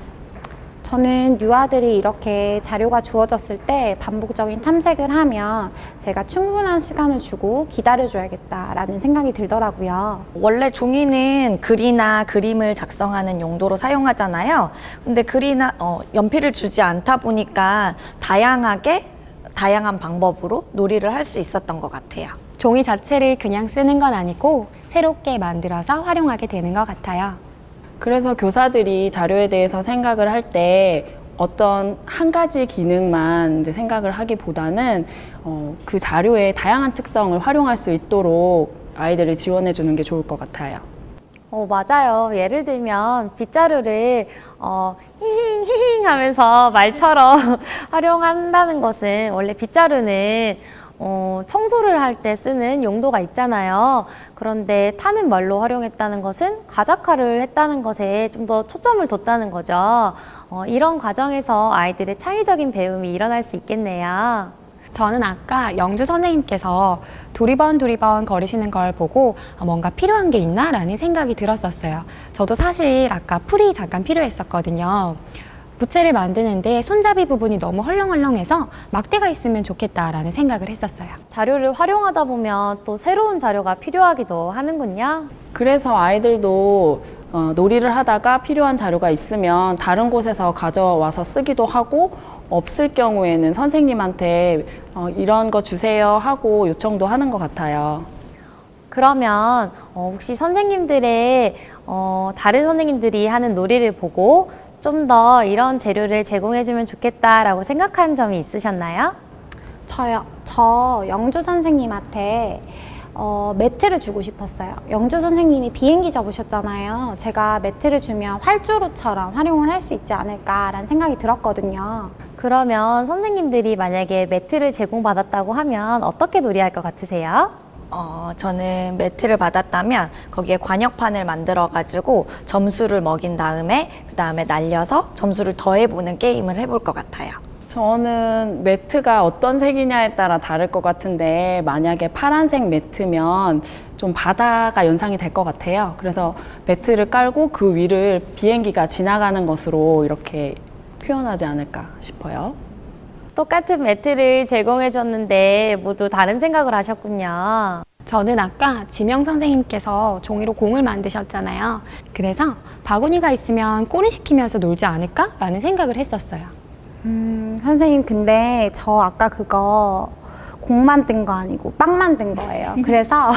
저는 유아들이 이렇게 자료가 주어졌을 때 반복적인 탐색을 하면 제가 충분한 시간을 주고 기다려줘야겠다라는 생각이 들더라고요. 원래 종이는 글이나 그림을 작성하는 용도로 사용하잖아요. 근데 글이나 연필을 주지 않다 보니까 다양한 방법으로 놀이를 할 수 있었던 것 같아요. 종이 자체를 그냥 쓰는 건 아니고 새롭게 만들어서 활용하게 되는 것 같아요. 그래서 교사들이 자료에 대해서 생각을 할 때 어떤 한 가지 기능만 이제 생각을 하기보다는 그 자료의 다양한 특성을 활용할 수 있도록 아이들을 지원해 주는 게 좋을 것 같아요. 맞아요. 예를 들면 빗자루를 히힝 히힝 하면서 말처럼 활용한다는 것은 원래 빗자루는 청소를 할 때 쓰는 용도가 있잖아요. 그런데 타는 말로 활용했다는 것은 가작화를 했다는 것에 좀 더 초점을 뒀다는 거죠. 이런 과정에서 아이들의 창의적인 배움이 일어날 수 있겠네요. 저는 아까 영주 선생님께서 두리번 거리시는 걸 보고 뭔가 필요한 게 있나? 라는 생각이 들었었어요. 저도 사실 아까 풀이 잠깐 필요했었거든요. 부채를 만드는데 손잡이 부분이 너무 헐렁헐렁해서 막대가 있으면 좋겠다라는 생각을 했었어요. 자료를 활용하다 보면 또 새로운 자료가 필요하기도 하는군요. 그래서 아이들도 놀이를 하다가 필요한 자료가 있으면 다른 곳에서 가져와서 쓰기도 하고 없을 경우에는 선생님한테 이런 거 주세요 하고 요청도 하는 것 같아요. 그러면 혹시 선생님들의 다른 선생님들이 하는 놀이를 보고 좀 더 이런 재료를 제공해주면 좋겠다라고 생각한 점이 있으셨나요? 저요. 저 영주 선생님한테 매트를 주고 싶었어요. 영주 선생님이 비행기 접으셨잖아요. 제가 매트를 주면 활주로처럼 활용을 할 수 있지 않을까라는 생각이 들었거든요. 그러면 선생님들이 만약에 매트를 제공받았다고 하면 어떻게 놀이할 것 같으세요? 저는 매트를 받았다면 거기에 관역판을 만들어가지고 점수를 먹인 다음에 그 다음에 날려서 점수를 더해보는 게임을 해볼 것 같아요. 저는 매트가 어떤 색이냐에 따라 다를 것 같은데 만약에 파란색 매트면 좀 바다가 연상이 될 것 같아요. 그래서 매트를 깔고 그 위를 비행기가 지나가는 것으로 이렇게 표현하지 않을까 싶어요. 똑같은 매트를 제공해줬는데 모두 다른 생각을 하셨군요. 저는 아까 지명 선생님께서 종이로 공을 만드셨잖아요. 그래서 바구니가 있으면 꼬리 시키면서 놀지 않을까? 라는 생각을 했었어요. 선생님, 근데 저 아까 그거 공 만든 거 아니고 빵 만든 거예요. 그래서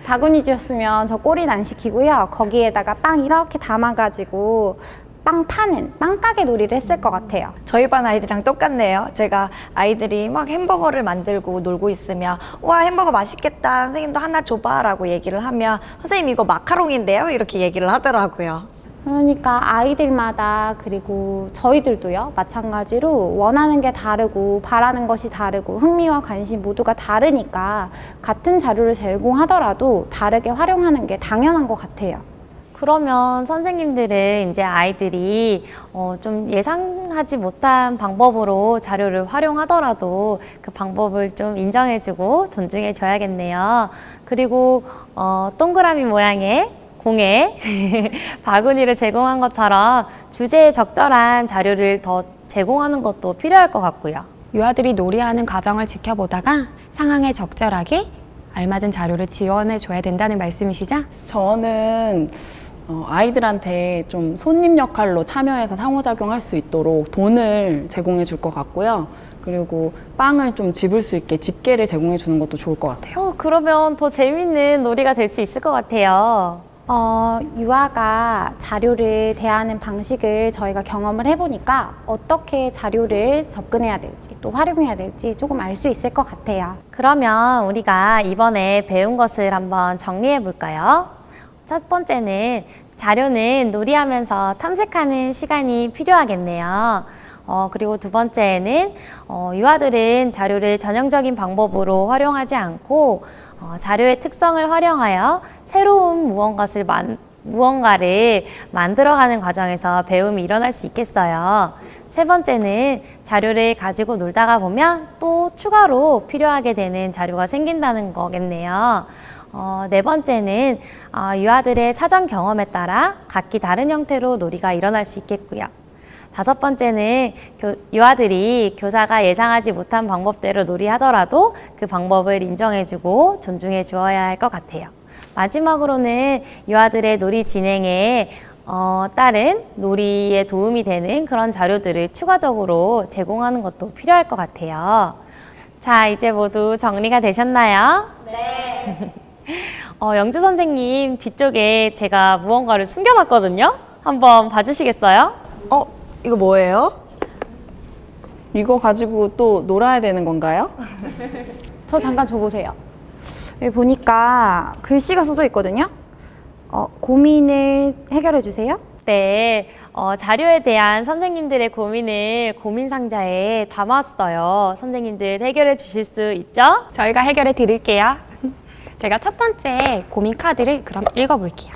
바구니 주셨으면 저 꼬리는 안 시키고요. 거기에다가 빵 이렇게 담아가지고 빵 파는 빵가게 놀이를 했을 것 같아요. 저희 반 아이들이랑 똑같네요. 제가 아이들이 막 햄버거를 만들고 놀고 있으면 와 햄버거 맛있겠다 선생님도 하나 줘봐 라고 얘기를 하면 선생님 이거 마카롱인데요? 이렇게 얘기를 하더라고요. 그러니까 아이들마다 그리고 저희들도요 마찬가지로 원하는 게 다르고 바라는 것이 다르고 흥미와 관심 모두가 다르니까 같은 자료를 제공하더라도 다르게 활용하는 게 당연한 것 같아요. 그러면 선생님들은 이제 아이들이 좀 예상하지 못한 방법으로 자료를 활용하더라도 그 방법을 좀 인정해주고 존중해줘야겠네요. 그리고 동그라미 모양의 공에 바구니를 제공한 것처럼 주제에 적절한 자료를 더 제공하는 것도 필요할 것 같고요. 유아들이 놀이하는 과정을 지켜보다가 상황에 적절하게 알맞은 자료를 지원해줘야 된다는 말씀이시죠? 저는 아이들한테 좀 손님 역할로 참여해서 상호작용할 수 있도록 돈을 제공해 줄 것 같고요. 그리고 빵을 좀 집을 수 있게 집게를 제공해 주는 것도 좋을 것 같아요. 그러면 더 재밌는 놀이가 될 수 있을 것 같아요. 유아가 자료를 대하는 방식을 저희가 경험을 해보니까 어떻게 자료를 접근해야 될지 또 활용해야 될지 조금 알 수 있을 것 같아요. 그러면 우리가 이번에 배운 것을 한번 정리해 볼까요? 첫 번째는 자료는 놀이하면서 탐색하는 시간이 필요하겠네요. 그리고 두 번째는 유아들은 자료를 전형적인 방법으로 활용하지 않고 자료의 특성을 활용하여 새로운 무언가를 만들어가는 과정에서 배움이 일어날 수 있겠어요. 세 번째는 자료를 가지고 놀다가 보면 또 추가로 필요하게 되는 자료가 생긴다는 거겠네요. 네 번째는 유아들의 사전 경험에 따라 각기 다른 형태로 놀이가 일어날 수 있겠고요. 다섯 번째는 유아들이 교사가 예상하지 못한 방법대로 놀이하더라도 그 방법을 인정해주고 존중해 주어야 할 것 같아요. 마지막으로는 유아들의 놀이 진행에 따른 놀이에 도움이 되는 그런 자료들을 추가적으로 제공하는 것도 필요할 것 같아요. 자, 이제 모두 정리가 되셨나요? 네. 영주 선생님 뒤쪽에 제가 무언가를 숨겨놨거든요. 한번 봐주시겠어요? 이거 뭐예요? 이거 가지고 또 놀아야 되는 건가요? 저 잠깐 줘보세요. 여기 보니까 글씨가 써져 있거든요. 고민을 해결해 주세요. 네, 자료에 대한 선생님들의 고민을 고민 상자에 담았어요. 선생님들 해결해 주실 수 있죠? 저희가 해결해 드릴게요. 제가 첫 번째 고민 카드를 그럼 읽어볼게요.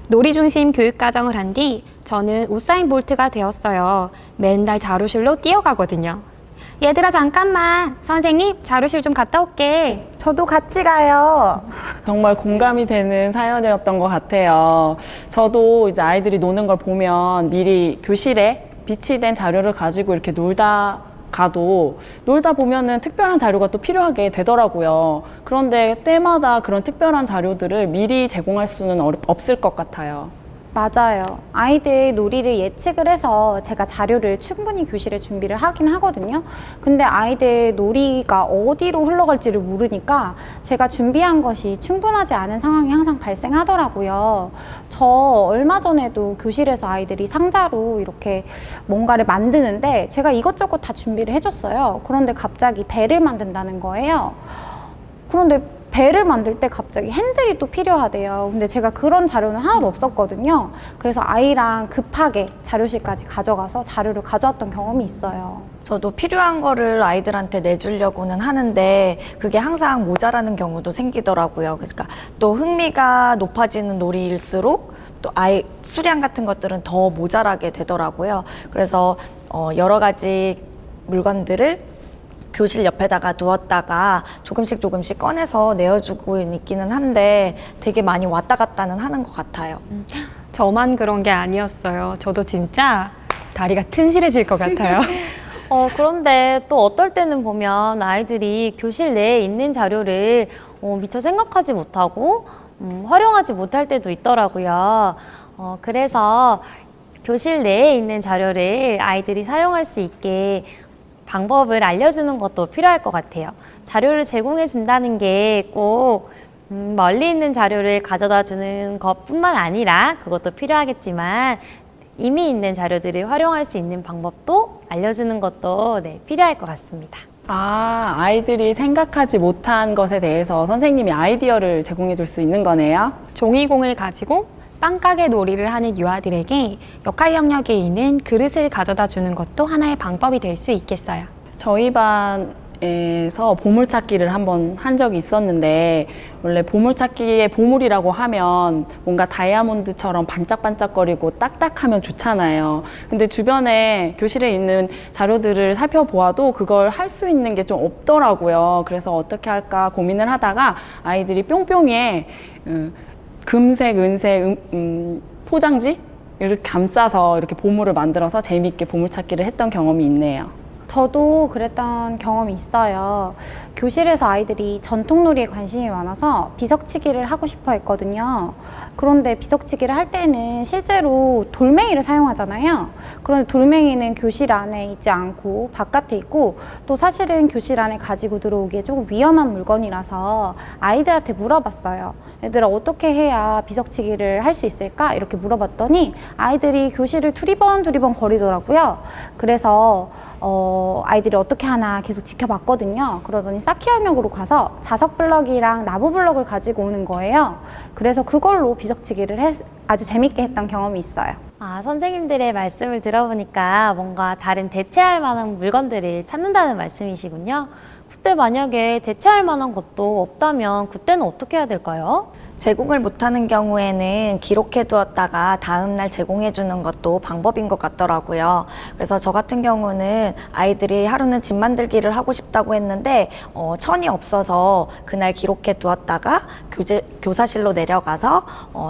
놀이 중심 교육 과정을 한 뒤 저는 우사인 볼트가 되었어요. 맨날 자료실로 뛰어가거든요. 얘들아 잠깐만, 선생님 자료실 좀 갔다 올게. 저도 같이 가요. 정말 공감이 되는 사연이었던 것 같아요. 저도 이제 아이들이 노는 걸 보면 미리 교실에 비치된 자료를 가지고 이렇게 놀다 보면은 특별한 자료가 또 필요하게 되더라고요. 그런데 때마다 그런 특별한 자료들을 미리 제공할 수는 없을 것 같아요. 맞아요. 아이들 놀이를 예측을 해서 제가 자료를 충분히 교실에 준비를 하긴 하거든요. 근데 아이들 놀이가 어디로 흘러갈지를 모르니까 제가 준비한 것이 충분하지 않은 상황이 항상 발생하더라고요. 저 얼마 전에도 교실에서 아이들이 상자로 이렇게 뭔가를 만드는데 제가 이것저것 다 준비를 해줬어요. 그런데 갑자기 배를 만든다는 거예요. 그런데 배를 만들 때 갑자기 핸들이 또 필요하대요. 근데 제가 그런 자료는 하나도 없었거든요. 그래서 아이랑 급하게 자료실까지 가져가서 자료를 가져왔던 경험이 있어요. 저도 필요한 거를 아이들한테 내주려고는 하는데 그게 항상 모자라는 경우도 생기더라고요. 그러니까 또 흥미가 높아지는 놀이일수록 또 아이 수량 같은 것들은 더 모자라게 되더라고요. 그래서 여러 가지 물건들을 교실 옆에다가 두었다가 조금씩 꺼내서 내어주고 있기는 한데 되게 많이 왔다 갔다는 하는 것 같아요. 저만 그런 게 아니었어요. 저도 진짜 다리가 튼실해질 것 같아요. 그런데 또 어떨 때는 보면 아이들이 교실 내에 있는 자료를 미처 생각하지 못하고 활용하지 못할 때도 있더라고요. 그래서 교실 내에 있는 자료를 아이들이 사용할 수 있게 방법을 알려주는 것도 필요할 것 같아요. 자료를 제공해 준다는 게 꼭 멀리 있는 자료를 가져다 주는 것뿐만 아니라 그것도 필요하겠지만 이미 있는 자료들을 활용할 수 있는 방법도 알려주는 것도 필요할 것 같습니다. 아이들이 생각하지 못한 것에 대해서 선생님이 아이디어를 제공해 줄 수 있는 거네요. 종이공을 가지고 빵가게 놀이를 하는 유아들에게 역할 영역에 있는 그릇을 가져다 주는 것도 하나의 방법이 될 수 있겠어요. 저희 반에서 보물찾기를 한번 한 적이 있었는데 원래 보물찾기의 보물이라고 하면 뭔가 다이아몬드처럼 반짝반짝거리고 딱딱하면 좋잖아요. 근데 주변에 교실에 있는 자료들을 살펴보아도 그걸 할 수 있는 게 좀 없더라고요. 그래서 어떻게 할까 고민을 하다가 아이들이 뿅뿅이에 금색, 은색 포장지 이렇게 감싸서 이렇게 보물을 만들어서 재미있게 보물찾기를 했던 경험이 있네요. 저도 그랬던 경험이 있어요. 교실에서 아이들이 전통놀이에 관심이 많아서 비석치기를 하고 싶어 했거든요. 그런데 비석치기를 할 때는 실제로 돌멩이를 사용하잖아요. 그런데 돌멩이는 교실 안에 있지 않고 바깥에 있고 또 사실은 교실 안에 가지고 들어오기에 조금 위험한 물건이라서 아이들한테 물어봤어요. 얘들아 어떻게 해야 비석치기를 할 수 있을까? 이렇게 물어봤더니 아이들이 교실을 두리번 거리더라고요. 그래서 아이들이 어떻게 하나 계속 지켜봤거든요. 그러더니 쌓기영역으로 가서 자석 블럭이랑 나무 블럭을 가지고 오는 거예요. 그래서 그걸로 비석치기를 아주 재밌게 했던 경험이 있어요. 선생님들의 말씀을 들어보니까 뭔가 다른 대체할 만한 물건들을 찾는다는 말씀이시군요. 그때 만약에 대체할 만한 것도 없다면 그때는 어떻게 해야 될까요? 제공을 못하는 경우에는 기록해 두었다가 다음날 제공해 주는 것도 방법인 것 같더라고요. 그래서 저 같은 경우는 아이들이 하루는 집 만들기를 하고 싶다고 했는데 천이 없어서 그날 기록해 두었다가 교사실로 내려가서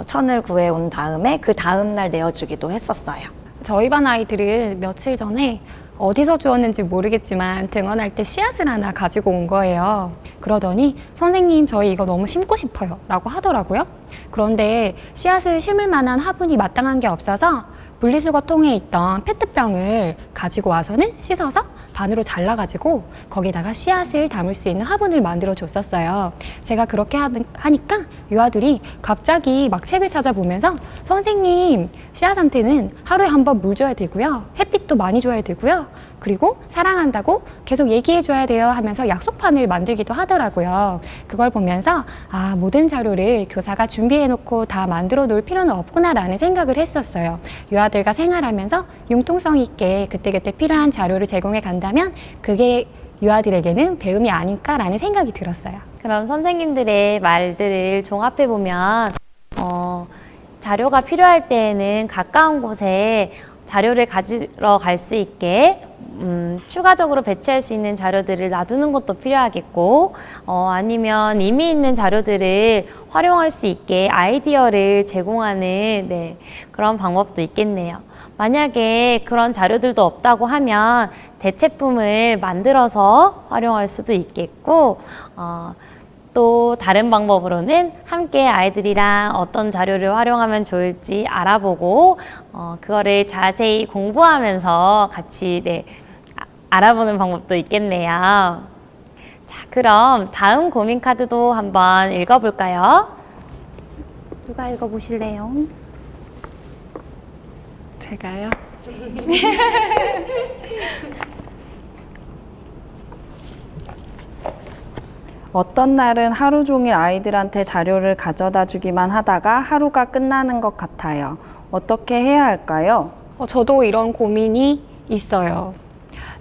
천을 구해 온 다음에 그 다음날 내어주기도 했었어요. 저희 반 아이들은 며칠 전에 어디서 주웠는지 모르겠지만 등원할 때 씨앗을 하나 가지고 온 거예요. 그러더니 선생님 저희 이거 너무 심고 싶어요 라고 하더라고요. 그런데 씨앗을 심을 만한 화분이 마땅한 게 없어서 분리수거 통에 있던 페트병을 가지고 와서는 씻어서 반으로 잘라가지고 거기다가 씨앗을 담을 수 있는 화분을 만들어 줬었어요. 제가 그렇게 하니까 유아들이 갑자기 막 책을 찾아보면서 선생님, 씨앗한테는 하루에 한 번 물 줘야 되고요. 햇빛도 많이 줘야 되고요. 그리고 사랑한다고 계속 얘기해 줘야 돼요 하면서 약속판을 만들기도 하더라고요. 그걸 보면서 아, 모든 자료를 교사가 준비해 놓고 다 만들어 놓을 필요는 없구나라는 생각을 했었어요. 유아들과 생활하면서 융통성 있게 그때그때 필요한 자료를 제공해 간다면 그게 유아들에게는 배움이 아닐까라는 생각이 들었어요. 그럼 선생님들의 말들을 종합해 보면 자료가 필요할 때에는 가까운 곳에 자료를 가지러 갈 수 있게 추가적으로 배치할 수 있는 자료들을 놔두는 것도 필요하겠고 아니면 이미 있는 자료들을 활용할 수 있게 아이디어를 제공하는 그런 방법도 있겠네요. 만약에 그런 자료들도 없다고 하면 대체품을 만들어서 활용할 수도 있겠고 또 다른 방법으로는 함께 아이들이랑 어떤 자료를 활용하면 좋을지 알아보고 그거를 자세히 공부하면서 같이 알아보는 방법도 있겠네요. 자, 그럼 다음 고민 카드도 한번 읽어볼까요? 누가 읽어보실래요? 제가요? 어떤 날은 하루 종일 아이들한테 자료를 가져다 주기만 하다가 하루가 끝나는 것 같아요. 어떻게 해야 할까요? 저도 이런 고민이 있어요.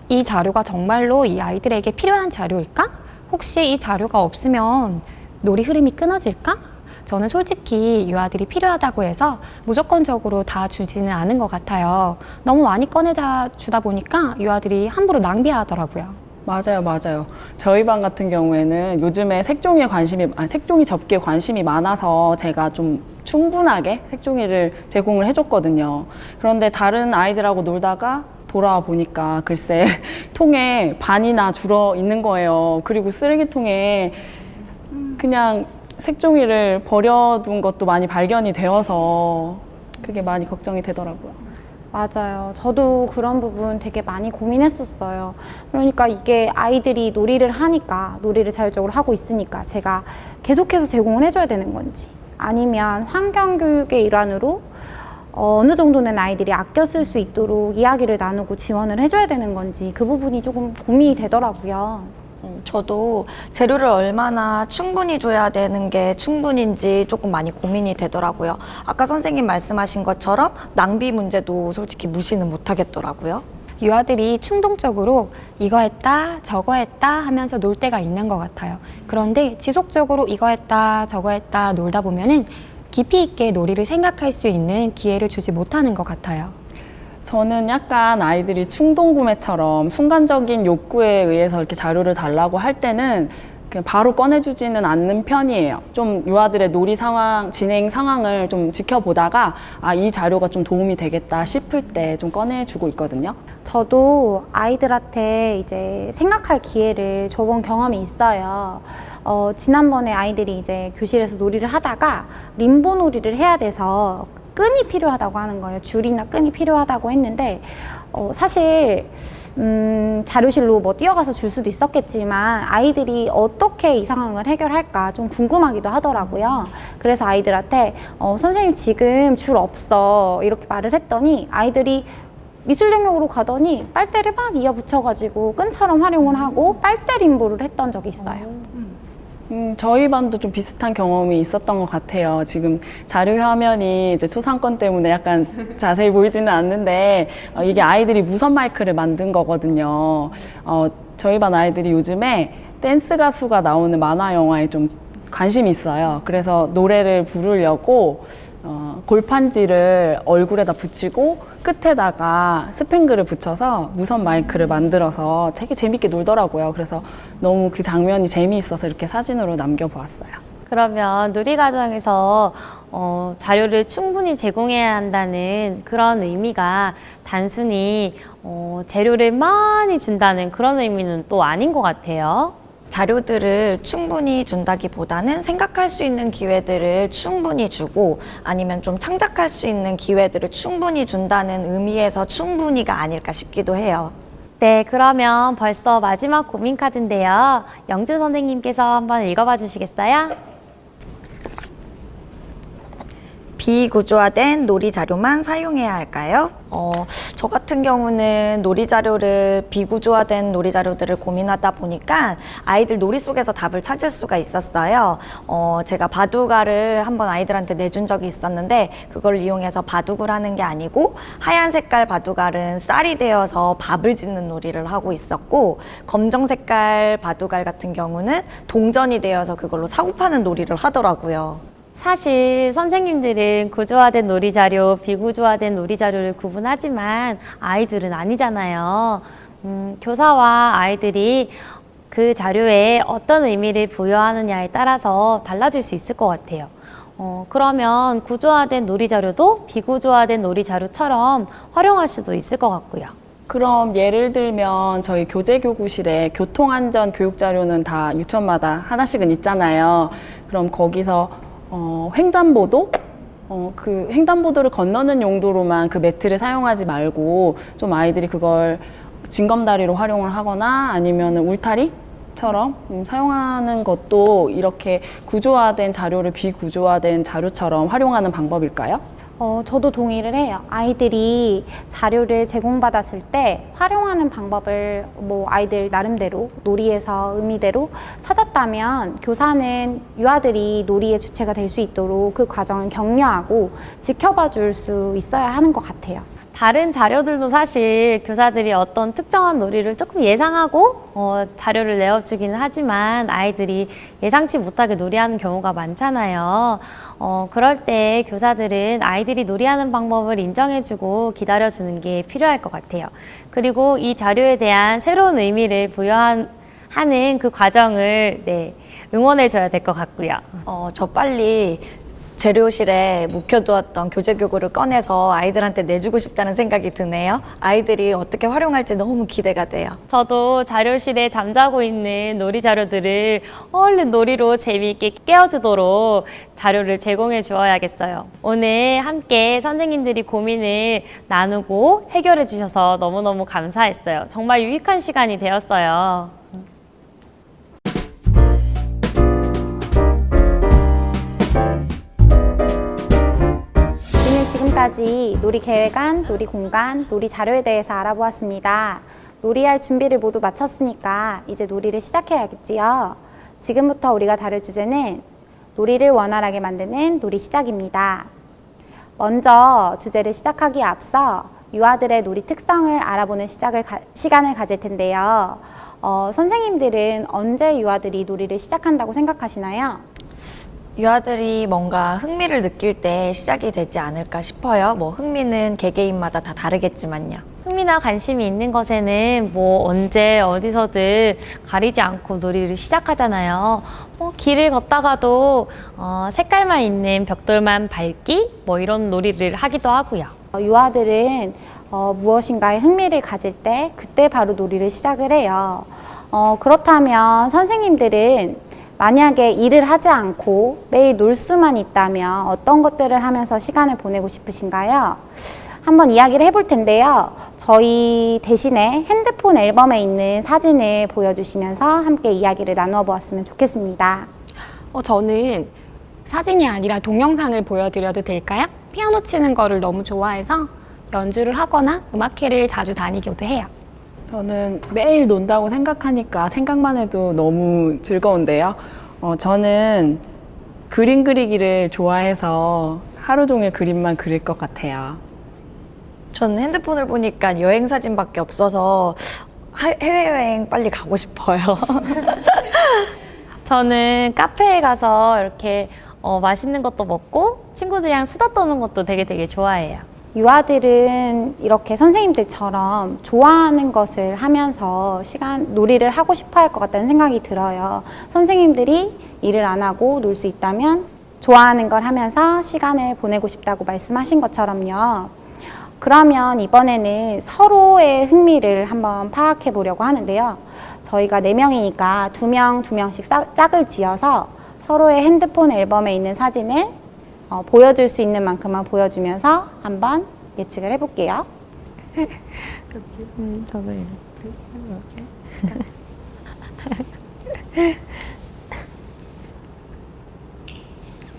이 자료가 정말로 이 아이들에게 필요한 자료일까? 혹시 이 자료가 없으면 놀이 흐름이 끊어질까? 저는 솔직히 유아들이 필요하다고 해서 무조건적으로 다 주지는 않은 것 같아요. 너무 많이 꺼내다 주다 보니까 유아들이 함부로 낭비하더라고요. 맞아요. 저희 반 같은 경우에는 요즘에 색종이 접기에 관심이 많아서 제가 좀 충분하게 색종이를 제공을 해줬거든요. 그런데 다른 아이들하고 놀다가 돌아와 보니까 글쎄 통에 반이나 줄어 있는 거예요. 그리고 쓰레기통에 그냥 색종이를 버려둔 것도 많이 발견이 되어서 그게 많이 걱정이 되더라고요. 맞아요. 저도 그런 부분 되게 많이 고민했었어요. 그러니까 이게 아이들이 놀이를 하니까, 놀이를 자율적으로 하고 있으니까 제가 계속해서 제공을 해줘야 되는 건지, 아니면 환경교육의 일환으로 어느 정도는 아이들이 아껴 쓸 수 있도록 이야기를 나누고 지원을 해줘야 되는 건지, 그 부분이 조금 고민이 되더라고요. 저도 재료를 얼마나 충분히 줘야 되는 게 충분인지 조금 많이 고민이 되더라고요. 아까 선생님 말씀하신 것처럼 낭비 문제도 솔직히 무시는 못 하겠더라고요. 유아들이 충동적으로 이거 했다, 저거 했다 하면서 놀 때가 있는 것 같아요. 그런데 지속적으로 이거 했다, 저거 했다 놀다 보면은 깊이 있게 놀이를 생각할 수 있는 기회를 주지 못하는 것 같아요. 저는 약간 아이들이 충동 구매처럼 순간적인 욕구에 의해서 이렇게 자료를 달라고 할 때는 그냥 바로 꺼내주지는 않는 편이에요. 좀 유아들의 놀이 상황, 진행 상황을 좀 지켜보다가 이 자료가 좀 도움이 되겠다 싶을 때 좀 꺼내주고 있거든요. 저도 아이들한테 이제 생각할 기회를 줘본 경험이 있어요. 지난번에 아이들이 이제 교실에서 놀이를 하다가 림보 놀이를 해야 돼서 끈이 필요하다고 하는 거예요. 줄이나 끈이 필요하다고 했는데 사실 자료실로 뭐 뛰어가서 줄 수도 있었겠지만 아이들이 어떻게 이 상황을 해결할까 좀 궁금하기도 하더라고요. 그래서 아이들한테 선생님 지금 줄 없어 이렇게 말을 했더니 아이들이 미술 영역으로 가더니 빨대를 막 이어 붙여가지고 끈처럼 활용을 하고 빨대 림보를 했던 적이 있어요. 저희 반도 좀 비슷한 경험이 있었던 것 같아요. 지금 자료 화면이 이제 초상권 때문에 약간 자세히 보이지는 않는데 이게 아이들이 무선 마이크를 만든 거거든요. 저희 반 아이들이 요즘에 댄스 가수가 나오는 만화 영화에 좀 관심이 있어요. 그래서 노래를 부르려고 골판지를 얼굴에다 붙이고 끝에다가 스팽글을 붙여서 무선 마이크를 만들어서 되게 재밌게 놀더라고요. 그래서 너무 그 장면이 재미있어서 이렇게 사진으로 남겨보았어요. 그러면 누리과정에서 자료를 충분히 제공해야 한다는 그런 의미가 단순히 재료를 많이 준다는 그런 의미는 또 아닌 것 같아요. 자료들을 충분히 준다기보다는 생각할 수 있는 기회들을 충분히 주고 아니면 좀 창작할 수 있는 기회들을 충분히 준다는 의미에서 충분히가 아닐까 싶기도 해요. 네, 그러면 벌써 마지막 고민 카드인데요. 영주 선생님께서 한번 읽어봐 주시겠어요? 비구조화된 놀이 자료만 사용해야 할까요? 저 같은 경우는 놀이 자료를 비구조화된 놀이 자료들을 고민하다 보니까 아이들 놀이 속에서 답을 찾을 수가 있었어요. 제가 바둑알을 한번 아이들한테 내준 적이 있었는데 그걸 이용해서 바둑을 하는 게 아니고 하얀 색깔 바둑알은 쌀이 되어서 밥을 짓는 놀이를 하고 있었고 검정 색깔 바둑알 같은 경우는 동전이 되어서 그걸로 사고 파는 놀이를 하더라고요. 사실 선생님들은 구조화된 놀이 자료, 비구조화된 놀이 자료를 구분하지만 아이들은 아니잖아요. 교사와 아이들이 그 자료에 어떤 의미를 부여하느냐에 따라서 달라질 수 있을 것 같아요. 그러면 구조화된 놀이 자료도 비구조화된 놀이 자료처럼 활용할 수도 있을 것 같고요. 그럼 예를 들면 저희 교재교구실에 교통안전 교육 자료는 다 유치원마다 하나씩은 있잖아요. 그럼 거기서 횡단보도? 그 횡단보도를 건너는 용도로만 그 매트를 사용하지 말고 좀 아이들이 그걸 징검다리로 활용을 하거나 아니면 울타리처럼 사용하는 것도 이렇게 구조화된 자료를 비구조화된 자료처럼 활용하는 방법일까요? 저도 동의를 해요. 아이들이 자료를 제공받았을 때 활용하는 방법을 뭐 아이들 나름대로 놀이에서 의미대로 찾았다면 교사는 유아들이 놀이의 주체가 될 수 있도록 그 과정을 격려하고 지켜봐 줄 수 있어야 하는 것 같아요. 다른 자료들도 사실 교사들이 어떤 특정한 놀이를 조금 예상하고 자료를 내어주기는 하지만 아이들이 예상치 못하게 놀이하는 경우가 많잖아요. 그럴 때 교사들은 아이들이 놀이하는 방법을 인정해주고 기다려주는 게 필요할 것 같아요. 그리고 이 자료에 대한 새로운 의미를 부여하는 그 과정을 응원해줘야 될 것 같고요. 저 빨리 재료실에 묵혀두었던 교재교구를 꺼내서 아이들한테 내주고 싶다는 생각이 드네요. 아이들이 어떻게 활용할지 너무 기대가 돼요. 저도 자료실에 잠자고 있는 놀이 자료들을 얼른 놀이로 재미있게 깨워주도록 자료를 제공해 주어야겠어요. 오늘 함께 선생님들이 고민을 나누고 해결해 주셔서 너무너무 감사했어요. 정말 유익한 시간이 되었어요. 지금까지 놀이 계획안, 놀이 공간, 놀이 자료에 대해서 알아보았습니다. 놀이할 준비를 모두 마쳤으니까 이제 놀이를 시작해야겠지요. 지금부터 우리가 다룰 주제는 놀이를 원활하게 만드는 놀이 시작입니다. 먼저 주제를 시작하기에 앞서 유아들의 놀이 특성을 알아보는 시간을 가질 텐데요. 선생님들은 언제 유아들이 놀이를 시작한다고 생각하시나요? 유아들이 뭔가 흥미를 느낄 때 시작이 되지 않을까 싶어요. 뭐 흥미는 개개인마다 다 다르겠지만요. 흥미나 관심이 있는 것에는 뭐 언제 어디서든 가리지 않고 놀이를 시작하잖아요. 길을 걷다가도 색깔만 있는 벽돌만 밟기 뭐 이런 놀이를 하기도 하고요. 유아들은 무엇인가에 흥미를 가질 때 그때 바로 놀이를 시작을 해요. 그렇다면 선생님들은 만약에 일을 하지 않고 매일 놀 수만 있다면 어떤 것들을 하면서 시간을 보내고 싶으신가요? 한번 이야기를 해볼 텐데요. 저희 대신에 핸드폰 앨범에 있는 사진을 보여주시면서 함께 이야기를 나누어 보았으면 좋겠습니다. 저는 사진이 아니라 동영상을 보여드려도 될까요? 피아노 치는 거를 너무 좋아해서 연주를 하거나 음악회를 자주 다니기도 해요. 저는 매일 논다고 생각하니까 생각만 해도 너무 즐거운데요. 저는 그림 그리기를 좋아해서 하루 종일 그림만 그릴 것 같아요. 전 핸드폰을 보니까 여행 사진밖에 없어서 해외여행 빨리 가고 싶어요. 저는 카페에 가서 이렇게 맛있는 것도 먹고 친구들이랑 수다 떠는 것도 되게 좋아해요. 유아들은 이렇게 선생님들처럼 좋아하는 것을 하면서 놀이를 하고 싶어 할 것 같다는 생각이 들어요. 선생님들이 일을 안 하고 놀 수 있다면 좋아하는 걸 하면서 시간을 보내고 싶다고 말씀하신 것처럼요. 그러면 이번에는 서로의 흥미를 한번 파악해 보려고 하는데요. 저희가 4명이니까 2명씩 짝을 지어서 서로의 핸드폰 앨범에 있는 사진을 보여줄 수 있는 만큼만 보여주면서 한번 예측을 해볼게요. 저도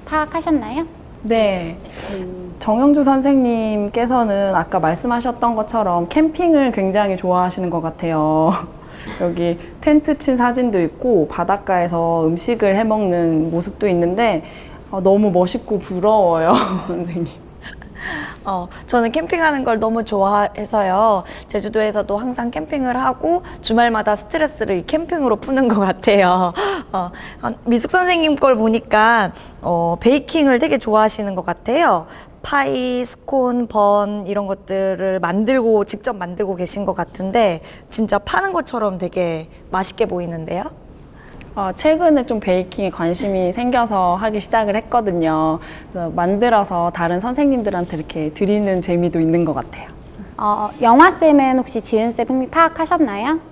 파악하셨나요? 네. 정영주 선생님께서는 아까 말씀하셨던 것처럼 캠핑을 굉장히 좋아하시는 것 같아요. 여기 텐트 친 사진도 있고 바닷가에서 음식을 해 먹는 모습도 있는데 너무 멋있고 부러워요, 선생님. 저는 캠핑하는 걸 너무 좋아해서요. 제주도에서도 항상 캠핑을 하고 주말마다 스트레스를 이 캠핑으로 푸는 것 같아요. 미숙 선생님 걸 보니까 베이킹을 되게 좋아하시는 것 같아요. 파이, 스콘, 번 이런 것들을 직접 만들고 계신 것 같은데 진짜 파는 것처럼 되게 맛있게 보이는데요? 최근에 좀 베이킹에 관심이 생겨서 하기 시작을 했거든요. 그래서 만들어서 다른 선생님들한테 이렇게 드리는 재미도 있는 것 같아요. 영화쌤은 혹시 지은쌤 흥미 파악하셨나요?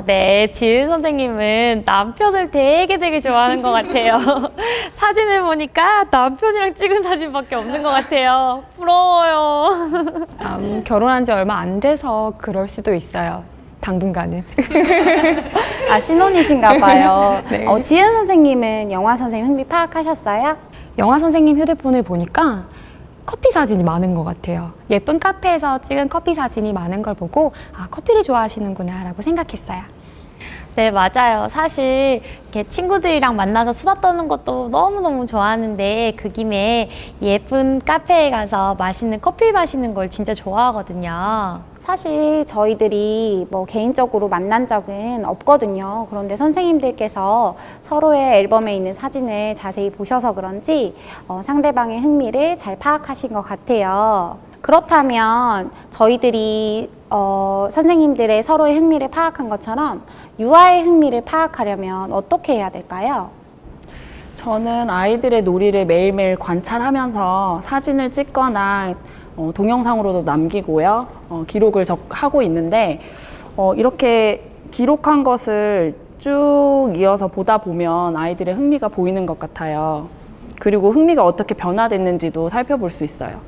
네. 지은 선생님은 남편을 되게 좋아하는 것 같아요. 사진을 보니까 남편이랑 찍은 사진밖에 없는 것 같아요. 부러워요. 결혼한 지 얼마 안 돼서 그럴 수도 있어요. 당분간은. 신혼이신가 봐요. 네. 지은 선생님은 영화 선생님 흥미 파악하셨어요? 영화 선생님 휴대폰을 보니까 커피 사진이 많은 것 같아요. 예쁜 카페에서 찍은 커피 사진이 많은 걸 보고 커피를 좋아하시는구나 라고 생각했어요. 네, 맞아요. 사실 이렇게 친구들이랑 만나서 수다 떠는 것도 너무너무 좋아하는데 그 김에 예쁜 카페에 가서 맛있는 커피 마시는 걸 진짜 좋아하거든요. 사실 저희들이 개인적으로 만난 적은 없거든요. 그런데 선생님들께서 서로의 앨범에 있는 사진을 자세히 보셔서 그런지 상대방의 흥미를 잘 파악하신 것 같아요. 그렇다면 저희들이 선생님들의 서로의 흥미를 파악한 것처럼 유아의 흥미를 파악하려면 어떻게 해야 될까요? 저는 아이들의 놀이를 매일매일 관찰하면서 사진을 찍거나 동영상으로도 남기고요. 기록을 하고 있는데 이렇게 기록한 것을 쭉 이어서 보다 보면 아이들의 흥미가 보이는 것 같아요. 그리고 흥미가 어떻게 변화됐는지도 살펴볼 수 있어요.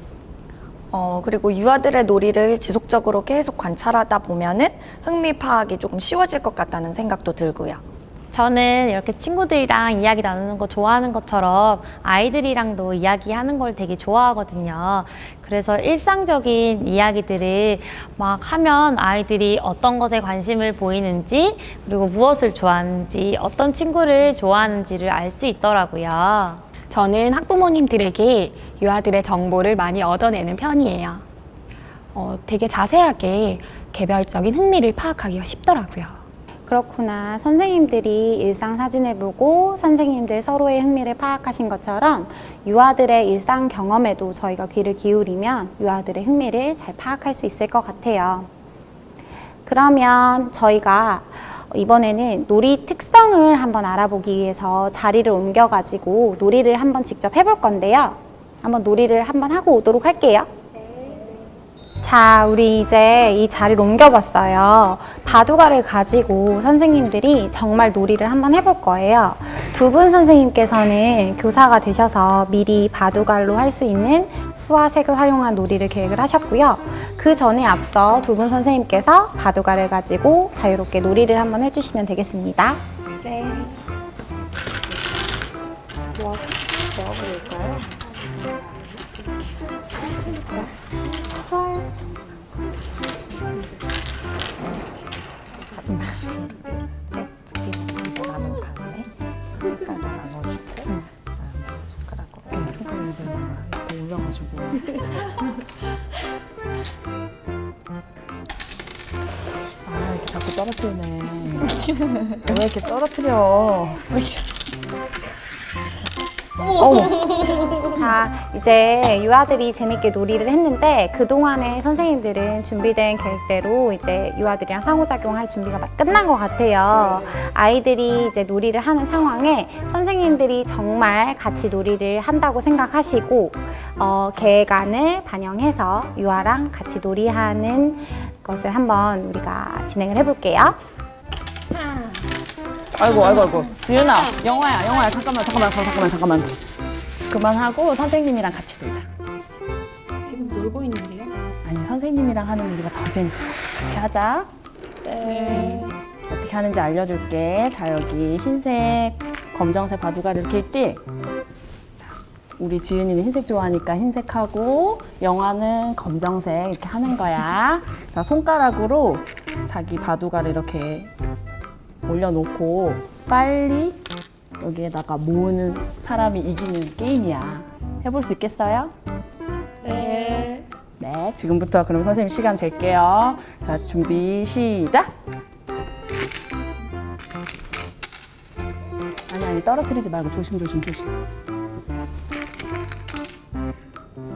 그리고 유아들의 놀이를 지속적으로 계속 관찰하다 보면은 흥미 파악이 조금 쉬워질 것 같다는 생각도 들고요. 저는 이렇게 친구들이랑 이야기 나누는 거 좋아하는 것처럼 아이들이랑도 이야기하는 걸 되게 좋아하거든요. 그래서 일상적인 이야기들을 막 하면 아이들이 어떤 것에 관심을 보이는지 그리고 무엇을 좋아하는지 어떤 친구를 좋아하는지를 알 수 있더라고요. 저는 학부모님들에게 유아들의 정보를 많이 얻어내는 편이에요. 되게 자세하게 개별적인 흥미를 파악하기가 쉽더라고요. 그렇구나. 선생님들이 일상 사진을 보고 선생님들 서로의 흥미를 파악하신 것처럼 유아들의 일상 경험에도 저희가 귀를 기울이면 유아들의 흥미를 잘 파악할 수 있을 것 같아요. 그러면 저희가 이번에는 놀이 특성을 한번 알아보기 위해서 자리를 옮겨가지고 놀이를 한번 직접 해볼 건데요. 한번 놀이를 한번 하고 오도록 할게요. 자, 우리 이제 이 자리를 옮겨봤어요. 바둑알을 가지고 선생님들이 정말 놀이를 한번 해볼 거예요. 두 분 선생님께서는 교사가 되셔서 미리 바둑알로 할 수 있는 수와 색을 활용한 놀이를 계획을 하셨고요. 그 전에 앞서 두 분 선생님께서 바둑알을 가지고 자유롭게 놀이를 한번 해주시면 되겠습니다. 네. 뭐 해볼까요? 이렇게 자꾸 떨어뜨리네. 왜 이렇게 떨어뜨려? 자, 이제 유아들이 재밌게 놀이를 했는데 그동안에 선생님들은 준비된 계획대로 이제 유아들이랑 상호작용할 준비가 끝난 것 같아요. 아이들이 이제 놀이를 하는 상황에 선생님들이 정말 같이 놀이를 한다고 생각하시고 계획안을 반영해서 유아랑 같이 놀이하는 것을 한번 우리가 진행을 해볼게요. 아이고. 지은아, 영화야. 잠깐만. 그만하고 선생님이랑 같이 놀자. 지금 놀고 있는데요? 아니, 선생님이랑 하는 놀이가 더 재밌어. 같이 하자. 네. 어떻게 하는지 알려줄게. 자, 여기 흰색, 검정색 바둑알 이렇게 있지? 자, 우리 지은이는 흰색 좋아하니까 흰색하고 영화는 검정색 이렇게 하는 거야. 자, 손가락으로 자기 바둑알을 이렇게 올려놓고 빨리 여기에다가 모으는 사람이 이기는 게임이야. 해볼 수 있겠어요? 네. 네, 지금부터 그럼 선생님 시간 잴게요. 자, 준비, 시작! 아니, 떨어뜨리지 말고 조심.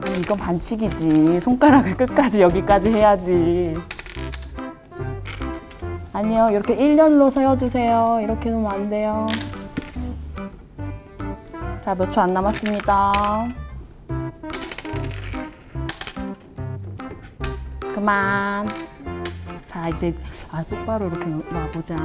아니, 이건 반칙이지. 손가락을 끝까지 여기까지 해야지. 아니요, 이렇게 일렬로 세워주세요. 이렇게 놓으면 안 돼요. 자, 몇 초 안 남았습니다. 그만. 자, 이제 똑바로 이렇게 놔보자.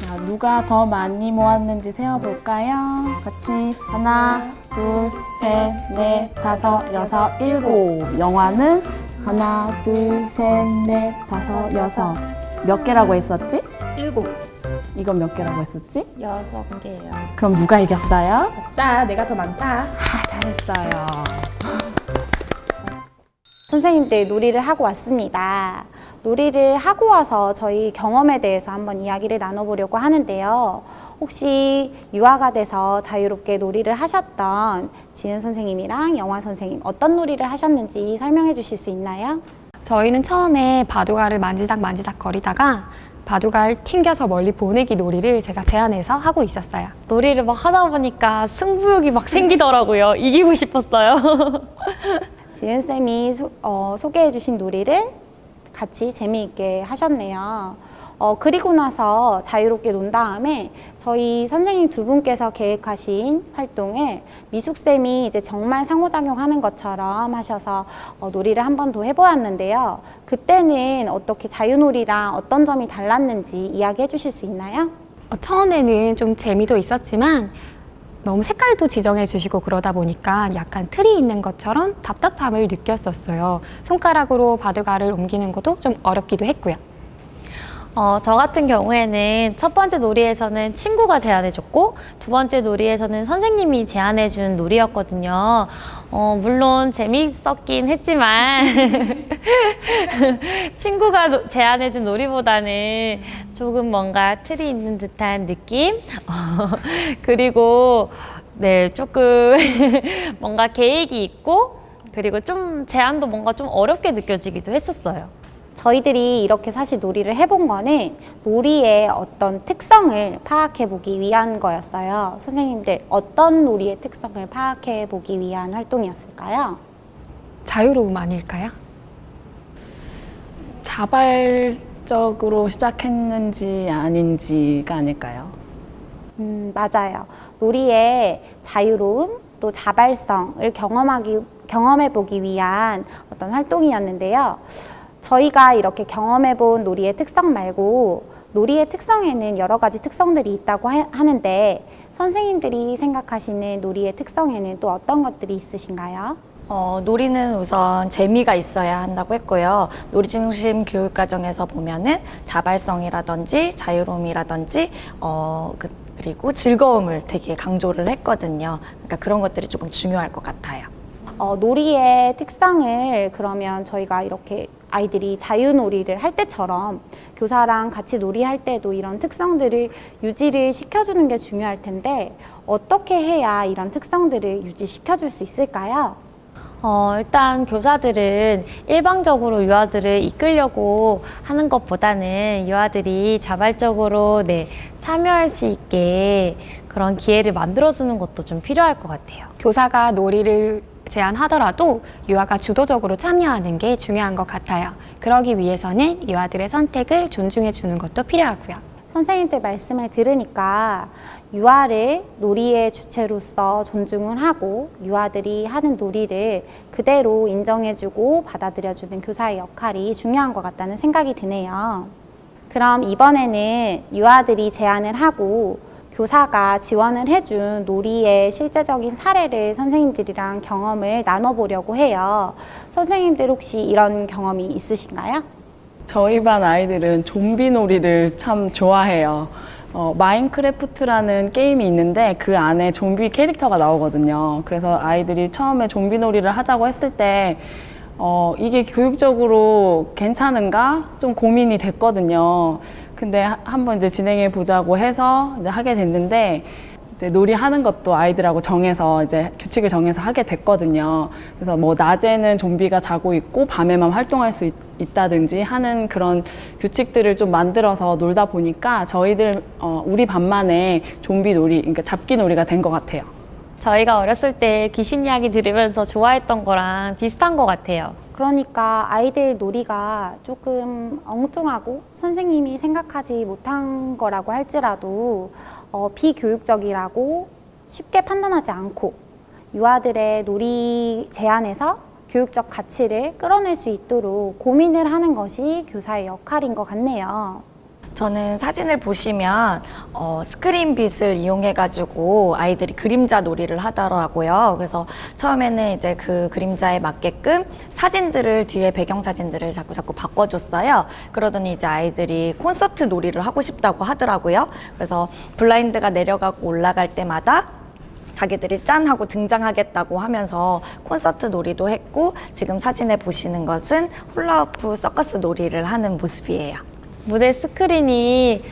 자, 누가 더 많이 모았는지 세어볼까요? 같이 하나, 둘, 셋, 넷, 다섯, 여섯, 일곱. 영화는 하나, 둘, 셋, 넷, 다섯, 여섯. 몇 개라고 했었지? 7. 이건 몇 개라고 했었지? 6개예요. 그럼 누가 이겼어요? 아싸, 내가 더 많다. 잘했어요. 선생님들 놀이를 하고 왔습니다. 놀이를 하고 와서 저희 경험에 대해서 한번 이야기를 나눠보려고 하는데요. 혹시 유아가 돼서 자유롭게 놀이를 하셨던 지은 선생님이랑 영화 선생님 어떤 놀이를 하셨는지 설명해 주실 수 있나요? 저희는 처음에 바둑알을 만지작 거리다가 바둑알 튕겨서 멀리 보내기 놀이를 제가 제안해서 하고 있었어요. 놀이를 막 하다 보니까 승부욕이 막 생기더라고요. 이기고 싶었어요. 지은쌤이 소개해 주신 놀이를 같이 재미있게 하셨네요. 그리고 나서 자유롭게 논 다음에 저희 선생님 두 분께서 계획하신 활동을 미숙쌤이 이제 정말 상호작용하는 것처럼 하셔서 놀이를 한 번 더 해보았는데요. 그때는 어떻게 자유놀이랑 어떤 점이 달랐는지 이야기해 주실 수 있나요? 처음에는 좀 재미도 있었지만 너무 색깔도 지정해 주시고 그러다 보니까 약간 틀이 있는 것처럼 답답함을 느꼈었어요. 손가락으로 바둑알을 옮기는 것도 좀 어렵기도 했고요. 저 같은 경우에는 첫 번째 놀이에서는 친구가 제안해줬고 두 번째 놀이에서는 선생님이 제안해준 놀이였거든요. 물론 재미있었긴 했지만 친구가 제안해준 놀이보다는 조금 뭔가 틀이 있는 듯한 느낌? 그리고 네, 조금 뭔가 계획이 있고 그리고 좀 제안도 뭔가 좀 어렵게 느껴지기도 했었어요. 저희들이 이렇게 사실 놀이를 해본 거는 놀이의 어떤 특성을 파악해 보기 위한 거였어요. 선생님들 어떤 놀이의 특성을 파악해 보기 위한 활동이었을까요? 자유로움 아닐까요? 자발적으로 시작했는지 아닌지가 아닐까요? 맞아요. 놀이의 자유로움 또 자발성을 경험해 보기 위한 어떤 활동이었는데요. 저희가 이렇게 경험해본 놀이의 특성 말고 놀이의 특성에는 여러 가지 특성들이 있다고 하는데 선생님들이 생각하시는 놀이의 특성에는 또 어떤 것들이 있으신가요? 놀이는 우선 재미가 있어야 한다고 했고요. 놀이 중심 교육 과정에서 보면은 자발성이라든지 자유로움이라든지 그리고 즐거움을 되게 강조를 했거든요. 그러니까 그런 것들이 조금 중요할 것 같아요. 놀이의 특성을 그러면 저희가 이렇게 아이들이 자유놀이를 할 때처럼 교사랑 같이 놀이할 때도 이런 특성들을 유지를 시켜주는 게 중요할 텐데 어떻게 해야 이런 특성들을 유지시켜줄 수 있을까요? 일단 교사들은 일방적으로 유아들을 이끌려고 하는 것보다는 유아들이 자발적으로 참여할 수 있게 그런 기회를 만들어주는 것도 좀 필요할 것 같아요. 교사가 놀이를 제안하더라도 유아가 주도적으로 참여하는 게 중요한 것 같아요. 그러기 위해서는 유아들의 선택을 존중해 주는 것도 필요하고요. 선생님들 말씀을 들으니까 유아를 놀이의 주체로서 존중을 하고 유아들이 하는 놀이를 그대로 인정해주고 받아들여주는 교사의 역할이 중요한 것 같다는 생각이 드네요. 그럼 이번에는 유아들이 제안을 하고 교사가 지원을 해준 놀이의 실제적인 사례를 선생님들이랑 경험을 나눠보려고 해요. 선생님들 혹시 이런 경험이 있으신가요? 저희 반 아이들은 좀비 놀이를 참 좋아해요. 마인크래프트라는 게임이 있는데 그 안에 좀비 캐릭터가 나오거든요. 그래서 아이들이 처음에 좀비 놀이를 하자고 했을 때 이게 교육적으로 괜찮은가 좀 고민이 됐거든요. 근데 한번 이제 진행해 보자고 해서 이제 하게 됐는데 이제 놀이하는 것도 아이들하고 정해서 이제 규칙을 정해서 하게 됐거든요. 그래서 뭐 낮에는 좀비가 자고 있고 밤에만 활동할 수 있다든지 하는 그런 규칙들을 좀 만들어서 놀다 보니까 저희들 우리 반만의 좀비 놀이, 그러니까 잡기 놀이가 된 것 같아요. 저희가 어렸을 때 귀신 이야기 들으면서 좋아했던 거랑 비슷한 것 같아요. 그러니까 아이들 놀이가 조금 엉뚱하고 선생님이 생각하지 못한 거라고 할지라도 비교육적이라고 쉽게 판단하지 않고 유아들의 놀이 제안에서 교육적 가치를 끌어낼 수 있도록 고민을 하는 것이 교사의 역할인 것 같네요. 저는 사진을 보시면 스크린빗을 이용해가지고 아이들이 그림자 놀이를 하더라고요. 그래서 처음에는 이제 그 그림자에 맞게끔 사진들을 뒤에 배경 사진들을 자꾸 바꿔줬어요. 그러더니 이제 아이들이 콘서트 놀이를 하고 싶다고 하더라고요. 그래서 블라인드가 내려가고 올라갈 때마다 자기들이 짠 하고 등장하겠다고 하면서 콘서트 놀이도 했고 지금 사진에 보시는 것은 훌라후프 서커스 놀이를 하는 모습이에요. 무대 스크린이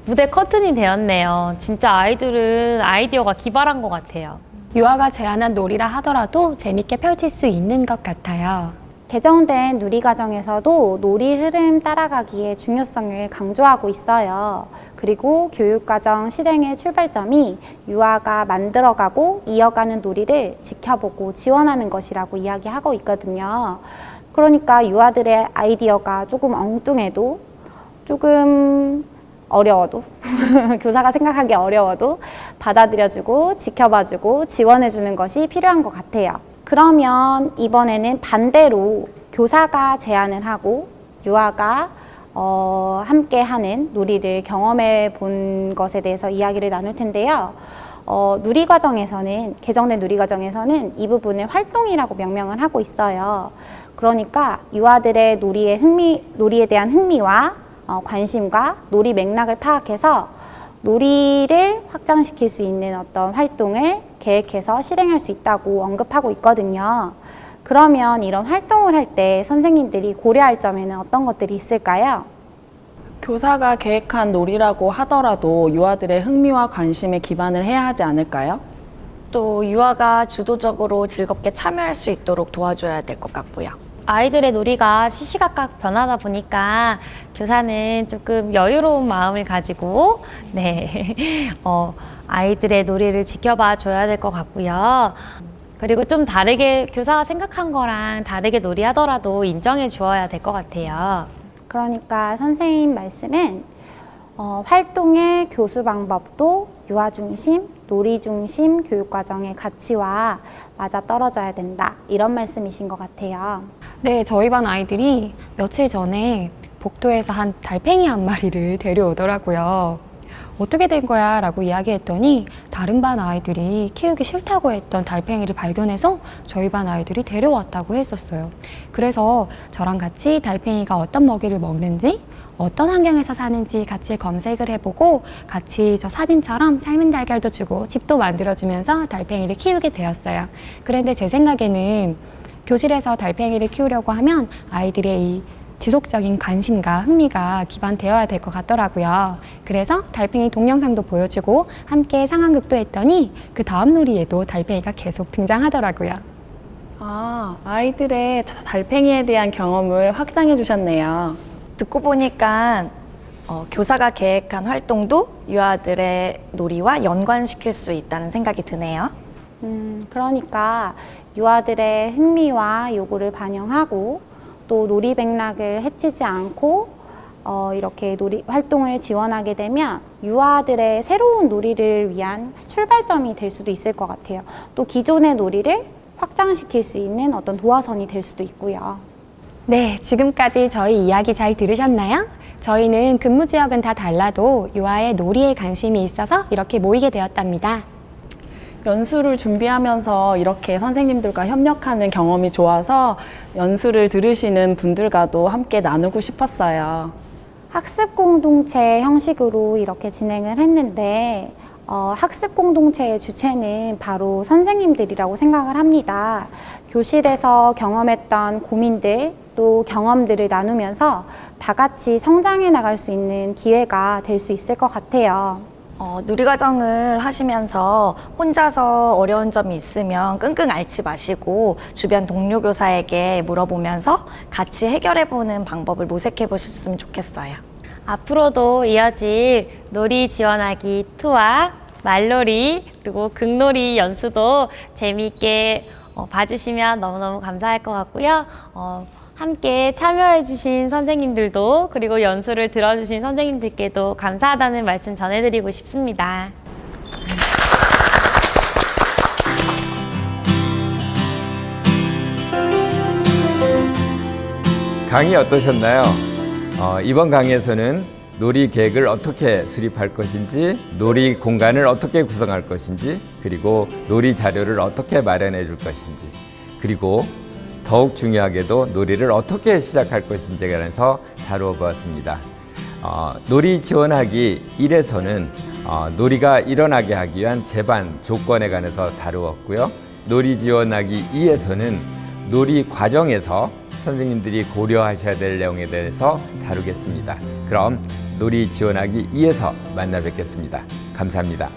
무대 커튼이 되었네요. 진짜 아이들은 아이디어가 기발한 것 같아요. 유아가 제안한 놀이라 하더라도 재밌게 펼칠 수 있는 것 같아요. 개정된 누리과정에서도 놀이 흐름 따라가기의 중요성을 강조하고 있어요. 그리고 교육과정 실행의 출발점이 유아가 만들어가고 이어가는 놀이를 지켜보고 지원하는 것이라고 이야기하고 있거든요. 그러니까 유아들의 아이디어가 조금 엉뚱해도 조금 어려워도 교사가 생각하기 어려워도 받아들여주고 지켜봐주고 지원해주는 것이 필요한 것 같아요. 그러면 이번에는 반대로 교사가 제안을 하고 유아가 함께 하는 놀이를 경험해 본 것에 대해서 이야기를 나눌 텐데요. 누리과정에서는 개정된 누리과정에서는 이 부분을 활동이라고 명명을 하고 있어요. 그러니까 유아들의 놀이에 대한 흥미와 관심과 놀이 맥락을 파악해서 놀이를 확장시킬 수 있는 어떤 활동을 계획해서 실행할 수 있다고 언급하고 있거든요. 그러면 이런 활동을 할 때 선생님들이 고려할 점에는 어떤 것들이 있을까요? 교사가 계획한 놀이라고 하더라도 유아들의 흥미와 관심에 기반을 해야 하지 않을까요? 또 유아가 주도적으로 즐겁게 참여할 수 있도록 도와줘야 될 것 같고요. 아이들의 놀이가 시시각각 변하다 보니까 교사는 조금 여유로운 마음을 가지고 아이들의 놀이를 지켜봐 줘야 될 것 같고요. 그리고 좀 다르게 교사가 생각한 거랑 다르게 놀이하더라도 인정해 주어야 될 것 같아요. 그러니까 선생님 말씀은 활동의 교수 방법도 유아 중심, 놀이 중심 교육과정의 가치와 맞아떨어져야 된다. 이런 말씀이신 것 같아요. 네, 저희 반 아이들이 며칠 전에 복도에서 한 달팽이 한 마리를 데려오더라고요. 어떻게 된 거야? 라고 이야기했더니 다른 반 아이들이 키우기 싫다고 했던 달팽이를 발견해서 저희 반 아이들이 데려왔다고 했었어요. 그래서 저랑 같이 달팽이가 어떤 먹이를 먹는지, 어떤 환경에서 사는지 같이 검색을 해보고 같이 저 사진처럼 삶은 달걀도 주고 집도 만들어주면서 달팽이를 키우게 되었어요. 그런데 제 생각에는 교실에서 달팽이를 키우려고 하면 아이들의 이 지속적인 관심과 흥미가 기반되어야 될 것 같더라고요. 그래서 달팽이 동영상도 보여주고 함께 상황극도 했더니 그 다음 놀이에도 달팽이가 계속 등장하더라고요. 아이들의 달팽이에 대한 경험을 확장해 주셨네요. 듣고 보니까 교사가 계획한 활동도 유아들의 놀이와 연관시킬 수 있다는 생각이 드네요. 그러니까 유아들의 흥미와 요구를 반영하고 또 놀이 맥락을 해치지 않고 이렇게 놀이 활동을 지원하게 되면 유아들의 새로운 놀이를 위한 출발점이 될 수도 있을 것 같아요. 또 기존의 놀이를 확장시킬 수 있는 어떤 도화선이 될 수도 있고요. 네, 지금까지 저희 이야기 잘 들으셨나요? 저희는 근무 지역은 다 달라도 유아의 놀이에 관심이 있어서 이렇게 모이게 되었답니다. 연수를 준비하면서 이렇게 선생님들과 협력하는 경험이 좋아서 연수를 들으시는 분들과도 함께 나누고 싶었어요. 학습 공동체 형식으로 이렇게 진행을 했는데 학습 공동체의 주체는 바로 선생님들이라고 생각을 합니다. 교실에서 경험했던 고민들 또 경험들을 나누면서 다 같이 성장해 나갈 수 있는 기회가 될 수 있을 것 같아요. 누리과정을 하시면서 혼자서 어려운 점이 있으면 끙끙 앓지 마시고 주변 동료 교사에게 물어보면서 같이 해결해보는 방법을 모색해 보셨으면 좋겠어요. 앞으로도 이어질 놀이 지원하기 투와 말놀이 그리고 극놀이 연수도 재미있게 봐주시면 너무너무 감사할 것 같고요. 함께 참여해주신 선생님들도 그리고 연수를 들어주신 선생님들께도 감사하다는 말씀 전해드리고 싶습니다. 강의 어떠셨나요? 이번 강의에서는 놀이 계획을 어떻게 수립할 것인지, 놀이 공간을 어떻게 구성할 것인지, 그리고 놀이 자료를 어떻게 마련해 줄 것인지, 그리고 더욱 중요하게도 놀이를 어떻게 시작할 것인지에 관해서 다루어 보았습니다. 놀이 지원하기 1에서는 놀이가 일어나게 하기 위한 제반 조건에 관해서 다루었고요. 놀이 지원하기 2에서는 놀이 과정에서 선생님들이 고려하셔야 될 내용에 대해서 다루겠습니다. 그럼 놀이 지원하기 2에서 만나 뵙겠습니다. 감사합니다.